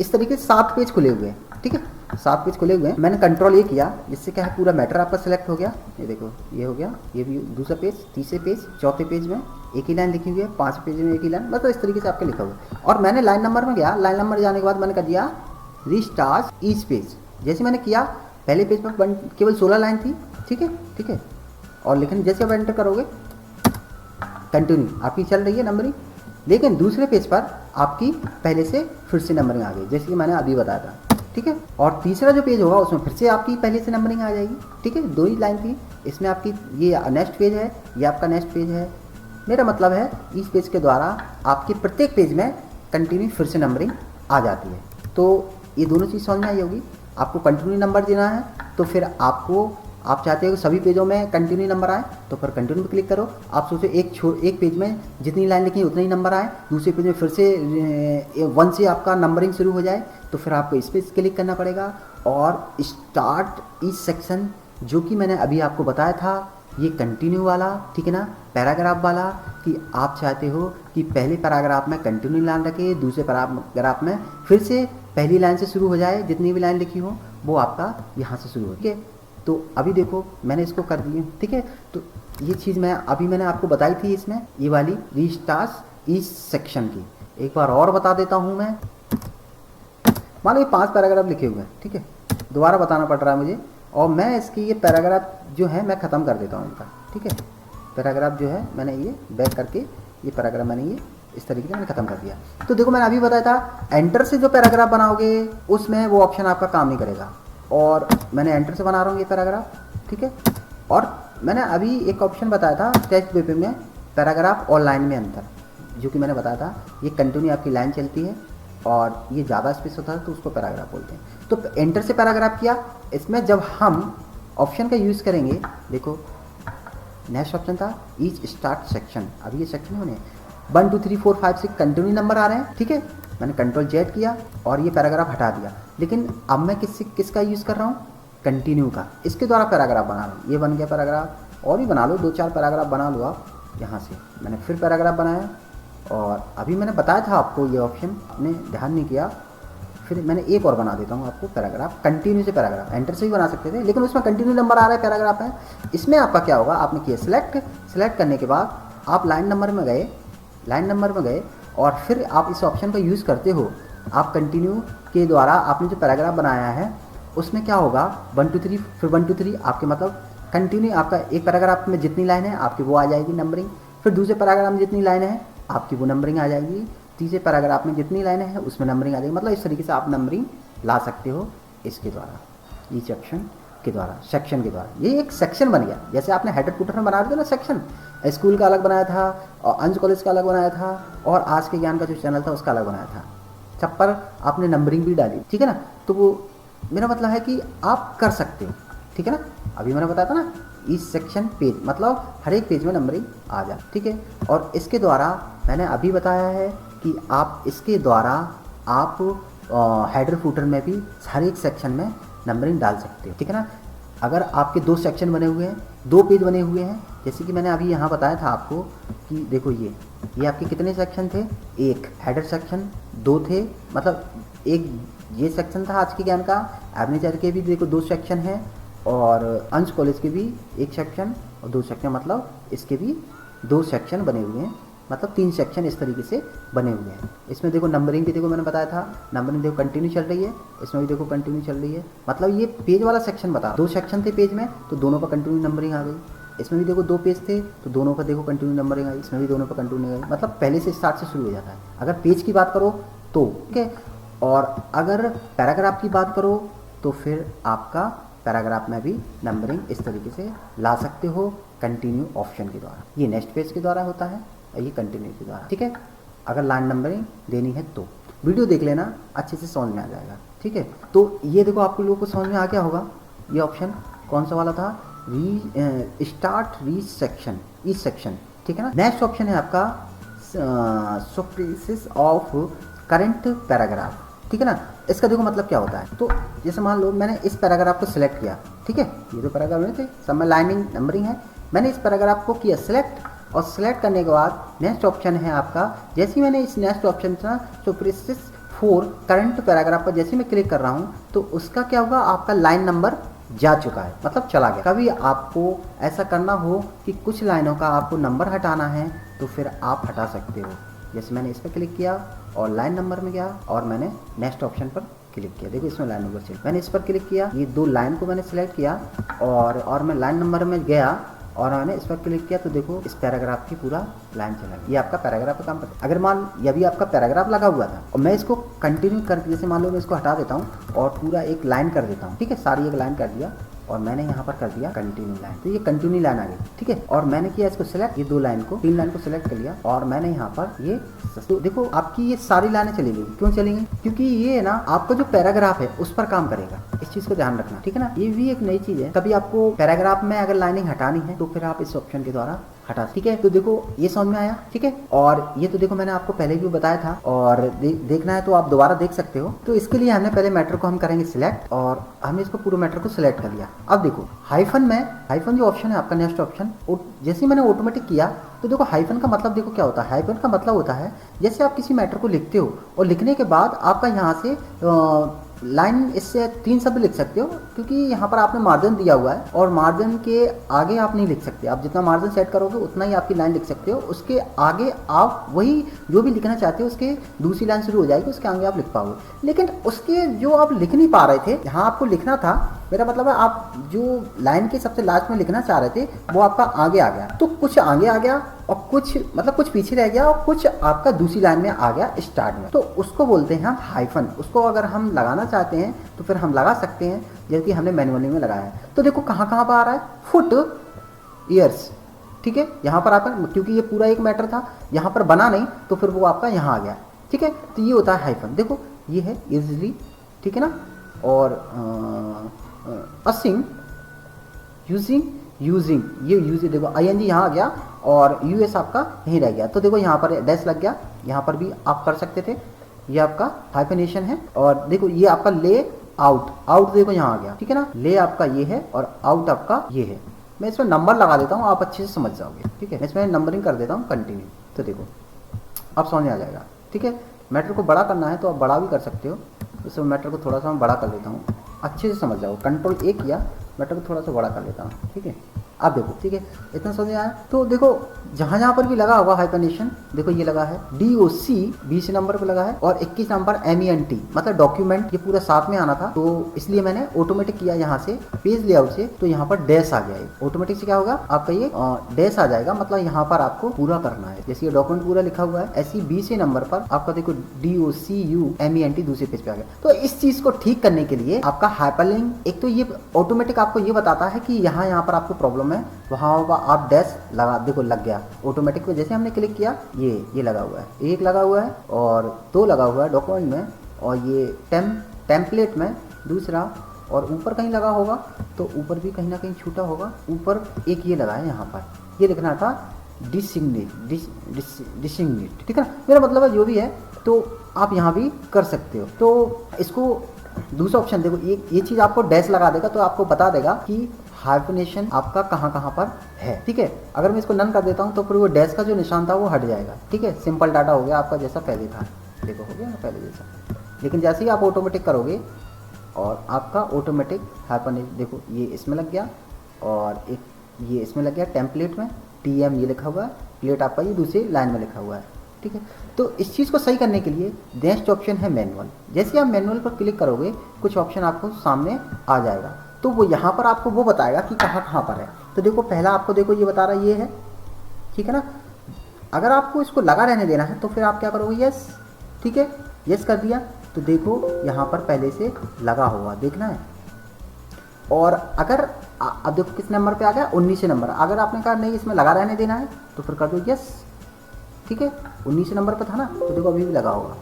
इस तरीके से 7 पेज खुले हुए हैं, ठीक है, 7 पेज खुले हुए हैं। मैंने कंट्रोल ये किया, जिससे क्या है पूरा मैटर आपका सिलेक्ट हो गया। ये देखो ये हो गया, ये भी दूसरा पेज, तीसरे पेज, चौथे पेज में एक ही लाइन लिखी हुई है, 5 पेज में एक ही लाइन, मतलब इस तरीके से आपका लिखा हुआ है। और मैंने लाइन नंबर में गया, लाइन नंबर जाने के बाद मैंने कर दिया रीस्टार्ट ईच पेज। जैसे मैंने किया, पहले पेज पर केवल 16 लाइन थी, ठीक है, ठीक है, और लेकिन जैसे आप एंटर करोगे कंटिन्यू आपकी चल रही है नंबरिंग, लेकिन दूसरे पेज पर आपकी पहले से फिर से नंबरिंग आ गई, जैसे कि मैंने अभी बताया था, ठीक है। और तीसरा जो पेज होगा उसमें फिर से आपकी पहले से नंबरिंग आ जाएगी, ठीक है। 2 ही लाइन थी, इसमें आपकी ये नेक्स्ट पेज है, ये आपका नेक्स्ट पेज है। मेरा मतलब है इस पेज के द्वारा आपके प्रत्येक पेज में कंटिन्यू फिर से नंबरिंग आ जाती है। तो ये दोनों चीज़ समझ में आई होगी। आपको कंटिन्यू नंबर देना है तो फिर आप चाहते हो कि सभी पेजों में कंटिन्यू नंबर आए तो फिर कंटिन्यू पे क्लिक करो। आप सोचो एक पेज में जितनी लाइन लिखी है उतने ही नंबर आए, दूसरे पेज में फिर से 1 से आपका नंबरिंग शुरू हो जाए तो फिर आपको इस पे क्लिक करना पड़ेगा। और स्टार्ट इस सेक्शन जो कि मैंने अभी आपको बताया था, ये कंटिन्यू वाला, ठीक है ना, पैराग्राफ वाला, कि आप चाहते हो कि पहले पैराग्राफ में कंटिन्यू लाइन रखे, दूसरे पैराग्राफ में फिर से पहली लाइन से शुरू हो जाए, जितनी भी लाइन लिखी हो वो आपका यहाँ से शुरू हो, ठीक है। तो अभी देखो मैंने इसको कर दिया, ठीक है। तो ये चीज़ मैंने आपको बताई थी इसमें, ये वाली रीस्टार्ट इस सेक्शन की एक बार और बता देता हूँ मैं। मान लो ये 5 पैराग्राफ लिखे हुए हैं, ठीक है, दोबारा बताना पड़ रहा है मुझे, और मैं इसकी ये पैराग्राफ जो है मैं ख़त्म कर देता हूँ इनका, ठीक है। पैराग्राफ जो है मैंने ये बैक करके ये पैराग्राफ मैंने ये इस तरीके से मैंने ख़त्म कर दिया। तो देखो मैंने अभी बताया था एंटर से जो पैराग्राफ बनाओगे उसमें वो ऑप्शन आपका काम नहीं करेगा, और मैंने एंटर से बना रहा हूँ ये पैराग्राफ, ठीक है। और मैंने अभी एक ऑप्शन बताया था टेक्स्ट पेपर में, पैराग्राफ और लाइन में अंतर, जो कि मैंने बताया था ये कंटिन्यू आपकी लाइन चलती है और ये ज़्यादा स्पेस होता है तो उसको पैराग्राफ बोलते हैं। तो एंटर से पैराग्राफ किया। इसमें जब हम ऑप्शन का यूज़ करेंगे, देखो नेक्स्ट ऑप्शन था ईच स्टार्ट सेक्शन, अभी ये सेक्शन होने 1 2 3 4 5 6 कंटिन्यू नंबर आ रहे हैं, ठीक है। मैंने कंट्रोल जेड किया और ये पैराग्राफ हटा दिया, लेकिन अब मैं किसका यूज़ कर रहा हूँ, कंटिन्यू का। इसके द्वारा पैराग्राफ बना रहा हूँ। ये बन गया पैराग्राफ, और भी बना लो, 2-4 पैराग्राफ बना लो आप यहाँ से। मैंने फिर पैराग्राफ बनाया और अभी मैंने बताया था आपको ये ऑप्शन, आपने ध्यान नहीं किया। फिर मैंने एक और बना देता हूँ आपको पैराग्राफ, कंटिन्यू से पैराग्राफ। एंटर से भी बना सकते थे, लेकिन उसमें कंटिन्यू नंबर आ रहा है पैराग्राफ है। इसमें आपका क्या होगा, आपने किया सिलेक्ट करने के बाद आप लाइन नंबर में गए और फिर आप इस ऑप्शन का यूज़ करते हो। आप कंटिन्यू के द्वारा आपने जो पैराग्राफ बनाया है उसमें क्या होगा, 1 2 3, फिर 1 2 3 आपके मतलब कंटिन्यू आपका एक पैराग्राफ में जितनी लाइन है आपकी वो आ जाएगी नंबरिंग, फिर दूसरे पैराग्राफ में जितनी लाइन है आपकी वो नंबरिंग आ जाएगी, तीसरे पैराग्राफ में जितनी लाइनें हैं उसमें नंबरिंग आ जाएगी। मतलब इस तरीके से आप नंबरिंग ला सकते हो इसके द्वारा, ये सेक्शन के द्वारा। ये एक सेक्शन बन गया। जैसे आपने हेडर फुटर में बना दिया ना सेक्शन, स्कूल का अलग बनाया था और अंश कॉलेज का अलग बनाया था और आज के ज्ञान का जो चैनल था उसका अलग बनाया था, सब पर आपने नंबरिंग भी डाली, ठीक है ना। तो वो मेरा मतलब है कि आप कर सकते हो, ठीक है ना। अभी मैंने बताया था ना इस सेक्शन पेज, मतलब हर एक पेज में नंबरिंग आ जाए, ठीक है। और इसके द्वारा मैंने अभी बताया है कि आप इसके द्वारा आप हेडर फुटर में भी हर एक सेक्शन में नंबरिंग डाल सकते हो, ठीक है ना। अगर आपके 2 सेक्शन बने हुए हैं, 2 पेज बने हुए हैं, जैसे कि मैंने अभी यहाँ बताया था आपको कि देखो ये आपके कितने सेक्शन थे, एक हेडर सेक्शन, 2 थे, मतलब एक ये सेक्शन था आज के ज्ञान का, एडमिचर के भी देखो 2 सेक्शन हैं और अंश कॉलेज के भी 1 सेक्शन और 2 सेक्शन, मतलब इसके भी 2 सेक्शन बने हुए हैं, मतलब 3 सेक्शन इस तरीके से बने हुए हैं। इसमें देखो नंबरिंग भी देखो मैंने बताया था, नंबरिंग देखो कंटिन्यू चल रही है, इसमें भी देखो कंटिन्यू चल रही है। मतलब ये पेज वाला सेक्शन बता, 2 सेक्शन थे पेज में तो दोनों पर कंटिन्यू नंबरिंग आ गई। इसमें भी देखो 2 पेज थे तो दोनों पर देखो कंटिन्यू नंबरिंग आई, इसमें भी दोनों पर कंटिन्यू आई। मतलब पहले से स्टार्ट से शुरू हो जाता है अगर पेज की बात करो तो, ठीक है। और अगर पैराग्राफ की बात करो तो फिर आपका पैराग्राफ में भी नंबरिंग इस तरीके से ला सकते हो कंटिन्यू ऑप्शन के द्वारा। ये नेक्स्ट पेज के द्वारा होता है और ये कंटिन्यू के द्वारा, ठीक है। अगर लाइन नंबरिंग देनी है तो वीडियो देख लेना, अच्छे से समझ में आ जाएगा, ठीक है। तो ये देखो आपको लोगों को समझ में आ गया होगा। ये ऑप्शन कौन सा वाला था, start reach section, each section, ठीक है ना। नेक्स्ट ऑप्शन है आपका सुप्रीसिस ऑफ करंट पैराग्राफ, ठीक है ना। इसका देखो मतलब क्या होता है। तो जैसे मान लो मैंने इस पैराग्राफ को सिलेक्ट किया, ठीक है, ये जो पैराग्राफ में थे सब में लाइनिंग नंबरिंग है, मैंने इस पैराग्राफ को किया सिलेक्ट और सिलेक्ट करने के बाद नेक्स्ट ऑप्शन है आपका। जैसे ही मैंने इस नेक्स्ट ऑप्शन था सुप्रीसिस फॉर करंट पैराग्राफ पर जैसे मैं क्लिक कर रहा हूँ तो उसका क्या होगा, आपका लाइन नंबर जा चुका है, मतलब चला गया। कभी आपको ऐसा करना हो कि कुछ लाइनों का आपको नंबर हटाना है तो फिर आप हटा सकते हो। जैसे मैंने इस पर क्लिक किया और लाइन नंबर में गया और मैंने नेक्स्ट ऑप्शन पर क्लिक किया, देखो इसमें लाइन नंबर चाहिए, मैंने इस पर क्लिक किया, ये 2 लाइन को मैंने सिलेक्ट किया और मैं लाइन नंबर में गया और मैंने इस पर क्लिक किया तो देखो इस पैराग्राफ की पूरा लाइन चला गया। ये आपका पैराग्राफ का काम करता है। अगर मान ये भी आपका पैराग्राफ लगा हुआ था और मैं इसको कंटिन्यू करके, जैसे मान लो मैं इसको हटा देता हूँ और पूरा एक लाइन कर देता हूँ, ठीक है, सारी एक लाइन कर दिया और मैंने यहाँ पर कर दिया कंटिन्यू लाइन, तो ये कंटिन्यू लाइन आ गई, ठीक है। और मैंने किया इसको सिलेक्ट, ये 2 लाइन को 3 लाइन को सिलेक्ट कर लिया और मैंने यहाँ पर ये तो देखो आपकी ये सारी लाइनें चली गई। क्यों चली गई, क्योंकि ये ना आपका जो पैराग्राफ है उस पर काम करेगा, इस चीज को ध्यान रखना, ठीक है ना। ये भी एक नई चीज है, कभी आपको पैराग्राफ में अगर लाइनिंग हटानी है तो फिर आप इस ऑप्शन के द्वारा हटा, ठीक है। तो देखो ये समझ में आया, ठीक है। और ये तो देखो मैंने आपको पहले भी बताया था और देखना है तो आप दोबारा देख सकते हो। तो इसके लिए हमने पहले मैटर को हम करेंगे सिलेक्ट और हमने इसको पूरे मैटर को सिलेक्ट कर लिया। अब देखो हाइफन जो ऑप्शन है आपका नेक्स्ट ऑप्शन, जैसे मैंने ऑटोमेटिक किया तो देखो हाइफन का मतलब देखो क्या होता है। हाइफन का मतलब होता है जैसे आप किसी मैटर को लिखते हो और लिखने के बाद आपका यहाँ से लाइन इससे 3 शब्द लिख सकते हो, क्योंकि यहाँ पर आपने मार्जिन दिया हुआ है और मार्जिन के आगे आप नहीं लिख सकते। आप जितना मार्जिन सेट करोगे उतना ही आपकी लाइन लिख सकते हो, उसके आगे आप वही जो भी लिखना चाहते हो उसके दूसरी लाइन शुरू हो जाएगी, उसके आगे आप लिख पाओगे। लेकिन उसके जो आप लिख नहीं पा रहे थे, यहाँ आपको लिखना था मेरा मतलब है आप जो लाइन के सबसे लास्ट में लिखना चाह रहे थे वो आपका आगे आ गया, तो कुछ आगे आ गया और कुछ मतलब कुछ पीछे रह गया और कुछ आपका दूसरी लाइन में आ गया स्टार्ट में, तो उसको बोलते हैं हम हाइफन। उसको अगर हम लगाना चाहते हैं तो फिर हम लगा सकते हैं जैसे कि हमने मैनुअली में लगाया है। तो देखो कहाँ कहाँ पर आ रहा है, फुट ईयर्स, ठीक है, यहाँ पर आपका, क्योंकि ये पूरा एक मैटर था, यहाँ पर बना नहीं तो फिर वो आपका यहाँ आ गया, ठीक है। तो ये होता है हाइफन। देखो ये है इजली, ठीक है ना, और असिंग, यूजिंग, यूजिंग, ये यूजिंग देखो ING यहाँ आ गया और US आपका यहीं रह गया। तो देखो यहाँ पर डैश लग गया, यहाँ पर भी आप कर सकते थे, ये आपका हाइफनेशन है। और देखो ये आपका ले आउट, आउट देखो यहाँ आ गया, ठीक है ना, ले आपका ये है और आउट आपका ये है। मैं इसमें नंबर लगा देता हूँ, आप अच्छे से समझ जाओगे, ठीक है। मैं इसमें नंबरिंग कर देता हूँ कंटिन्यू, तो देखो अब समझ में आ जाएगा, ठीक है। मैटर को बड़ा करना है तो आप बड़ा भी कर सकते हो, इसमें मैटर को थोड़ा सा मैं बड़ा कर देता हूँ, अच्छे से समझ जाओ। कंट्रोल A किया, मैटर को थोड़ा सा बड़ा कर लेता हूँ, ठीक है। अब देखो, ठीक है, इतना समझ में आया। तो देखो जहाँ जहाँ पर भी लगा होगा हाइफनेशन, देखो ये लगा है DOC 20 नंबर पर लगा है और 21 नंबर MENT, मतलब डॉक्यूमेंट, ये पूरा साथ में आना था, तो इसलिए मैंने ऑटोमेटिक किया यहाँ से पेज लेआउट से, तो यहाँ पर डैश आ गया। ऑटोमेटिक से क्या होगा आपका ये डैश आ जाएगा, मतलब यहाँ पर आपको पूरा करना है। जैसे ये डॉक्यूमेंट पूरा लिखा हुआ है, ऐसी 20 नंबर पर आपका देखो DOCU MENT दूसरे पेज पे आ गया। तो इस चीज को ठीक करने के लिए आपका हाइपरलिंक, एक तो ये ऑटोमेटिक आपको ये बताता है कि यहाँ पर आपको प्रॉब्लम है, वहाँ होगा आप डैश लगा, देखो लग गया ऑटोमेटिक पे। जैसे हमने क्लिक किया ये लगा हुआ है, एक लगा हुआ है और 2 लगा हुआ है डॉक्यूमेंट में, और ये टेम्पलेट में दूसरा, और ऊपर कहीं लगा होगा तो ऊपर भी कहीं ना कहीं छूटा होगा, ऊपर एक ये लगा है, यहाँ पर ये लिखना था डिसिग्नेट, ठीक है ना। मेरा मतलब है जो भी है, तो आप यहाँ भी कर सकते हो। तो इसको दूसरा ऑप्शन देखो, ये चीज़ आपको डैश लगा देगा, तो आपको बता देगा कि हाइफनेशन आपका कहाँ कहाँ पर है, ठीक है। अगर मैं इसको नन कर देता हूँ तो फिर वो डैश का जो निशान था वो हट जाएगा, ठीक है। सिंपल डाटा हो गया आपका जैसा पहले था, देखो हो गया ना पहले जैसा। लेकिन जैसे ही आप ऑटोमेटिक करोगे और आपका ऑटोमेटिक हाइफनेशन, देखो ये इसमें लग गया और एक ये इसमें लग गया, टेम्पलेट में TM ये लिखा हुआ है, प्लेट आपका ये दूसरी लाइन में लिखा हुआ है, ठीक है। तो इस चीज़ को सही करने के लिए नेक्स्ट ऑप्शन है मैनुअल। जैसे आप मैनुअल पर क्लिक करोगे कुछ ऑप्शन आपको सामने आ जाएगा, तो वो यहाँ पर आपको वो बताएगा कि कहाँ कहाँ पर है। तो देखो पहला आपको देखो ये बता रहा है ये है, ठीक है ना। अगर आपको इसको लगा रहने देना है तो फिर आप क्या करोगे, यस, ठीक है, यस कर दिया, तो देखो यहाँ पर पहले से लगा हुआ देखना है। और अगर अब देखो किस नंबर पे आ गया, 19 नंबर। अगर आपने कहा नहीं इसमें लगा रहने देना है तो फिर कर दो यस, ठीक है। 19 नंबर पर था ना, तो देखो अभी भी लगा होगा,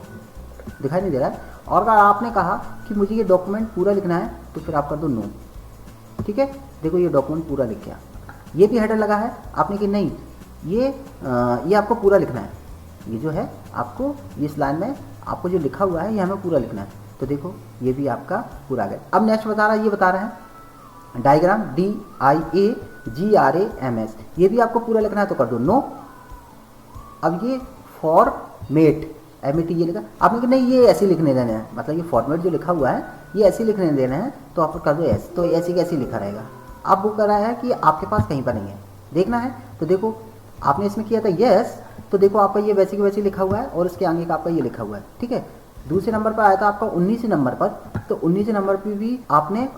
दिखाई नहीं दे रहा है। और अगर आपने कहा कि मुझे ये डॉक्यूमेंट पूरा लिखना है तो फिर आप कर दो नो, ठीक है। देखो ये डॉक्यूमेंट पूरा लिख गया। ये भी हेडर लगा है, आपने कि नहीं ये आपको पूरा लिखना है, ये जो है आपको इस लाइन में आपको जो लिखा हुआ है ये हमें पूरा लिखना है, तो देखो ये भी आपका पूरा आ गया। अब नेक्स्ट बता रहा है, ये बता रहे हैं डायग्राम DIAGRAMS, ये भी आपको पूरा लिखना है तो कर दो नो। अब ये फॉर्मेट MAT ये लिखा, आपने कि नहीं ये ऐसे लिखने देने हैं, मतलब ये फॉर्मेट जो लिखा हुआ है ये ऐसे लिखने देने हैं, तो आप कर दो ऐसे, तो ऐसे कैसे लिखा रहेगा। अब वो कर रहा है कि आपके पास कहीं पर नहीं है, देखना है, तो देखो आपने इसमें किया था यस, तो देखो आपका ये वैसे के वैसे लिखा हुआ है और इसके आगे का आपका ये लिखा हुआ है, ठीक है। दूसरे नंबर पर आया था आपका 19 नंबर पर, तो 19 नंबर पर भी आपने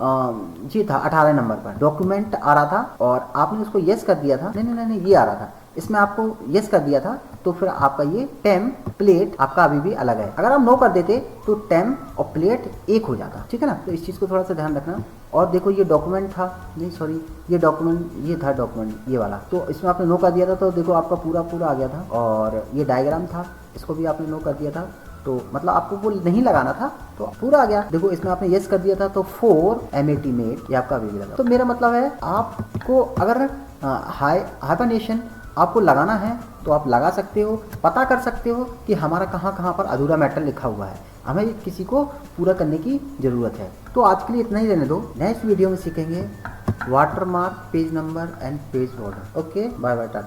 जी था 18 नंबर पर डॉक्यूमेंट आ रहा था और आपने उसको यस कर दिया था, नहीं ये आ रहा था, इसमें आपको यस कर दिया था, तो फिर आपका ये टेम्पलेट आपका अभी भी अलग है। अगर आप नो कर देते तो टेम और प्लेट एक हो जाता, ठीक है ना। तो इस चीज़ को थोड़ा सा ध्यान रखना। और देखो ये डॉक्यूमेंट था, नहीं सॉरी ये डॉक्यूमेंट ये था डॉक्यूमेंट ये वाला, तो इसमें आपने नो कर दिया था, तो देखो आपका पूरा आ गया था। और ये डायग्राम था, इसको भी आपने नो कर दिया था, तो मतलब आपको वो नहीं लगाना था, तो पूरा आ गया। देखो इसमें आपने यस कर दिया था, तो 4 MAT मेट ये आपका अभी भी लगा। तो मेरा मतलब है आपको अगर हाइफनेशन आपको लगाना है तो आप लगा सकते हो, पता कर सकते हो कि हमारा कहाँ कहाँ पर अधूरा मैटर लिखा हुआ है, हमें किसी को पूरा करने की ज़रूरत है। तो आज के लिए इतना ही रहने दो, नेक्स्ट वीडियो में सीखेंगे watermark, page number and page border. Okay, bye bye, Tata.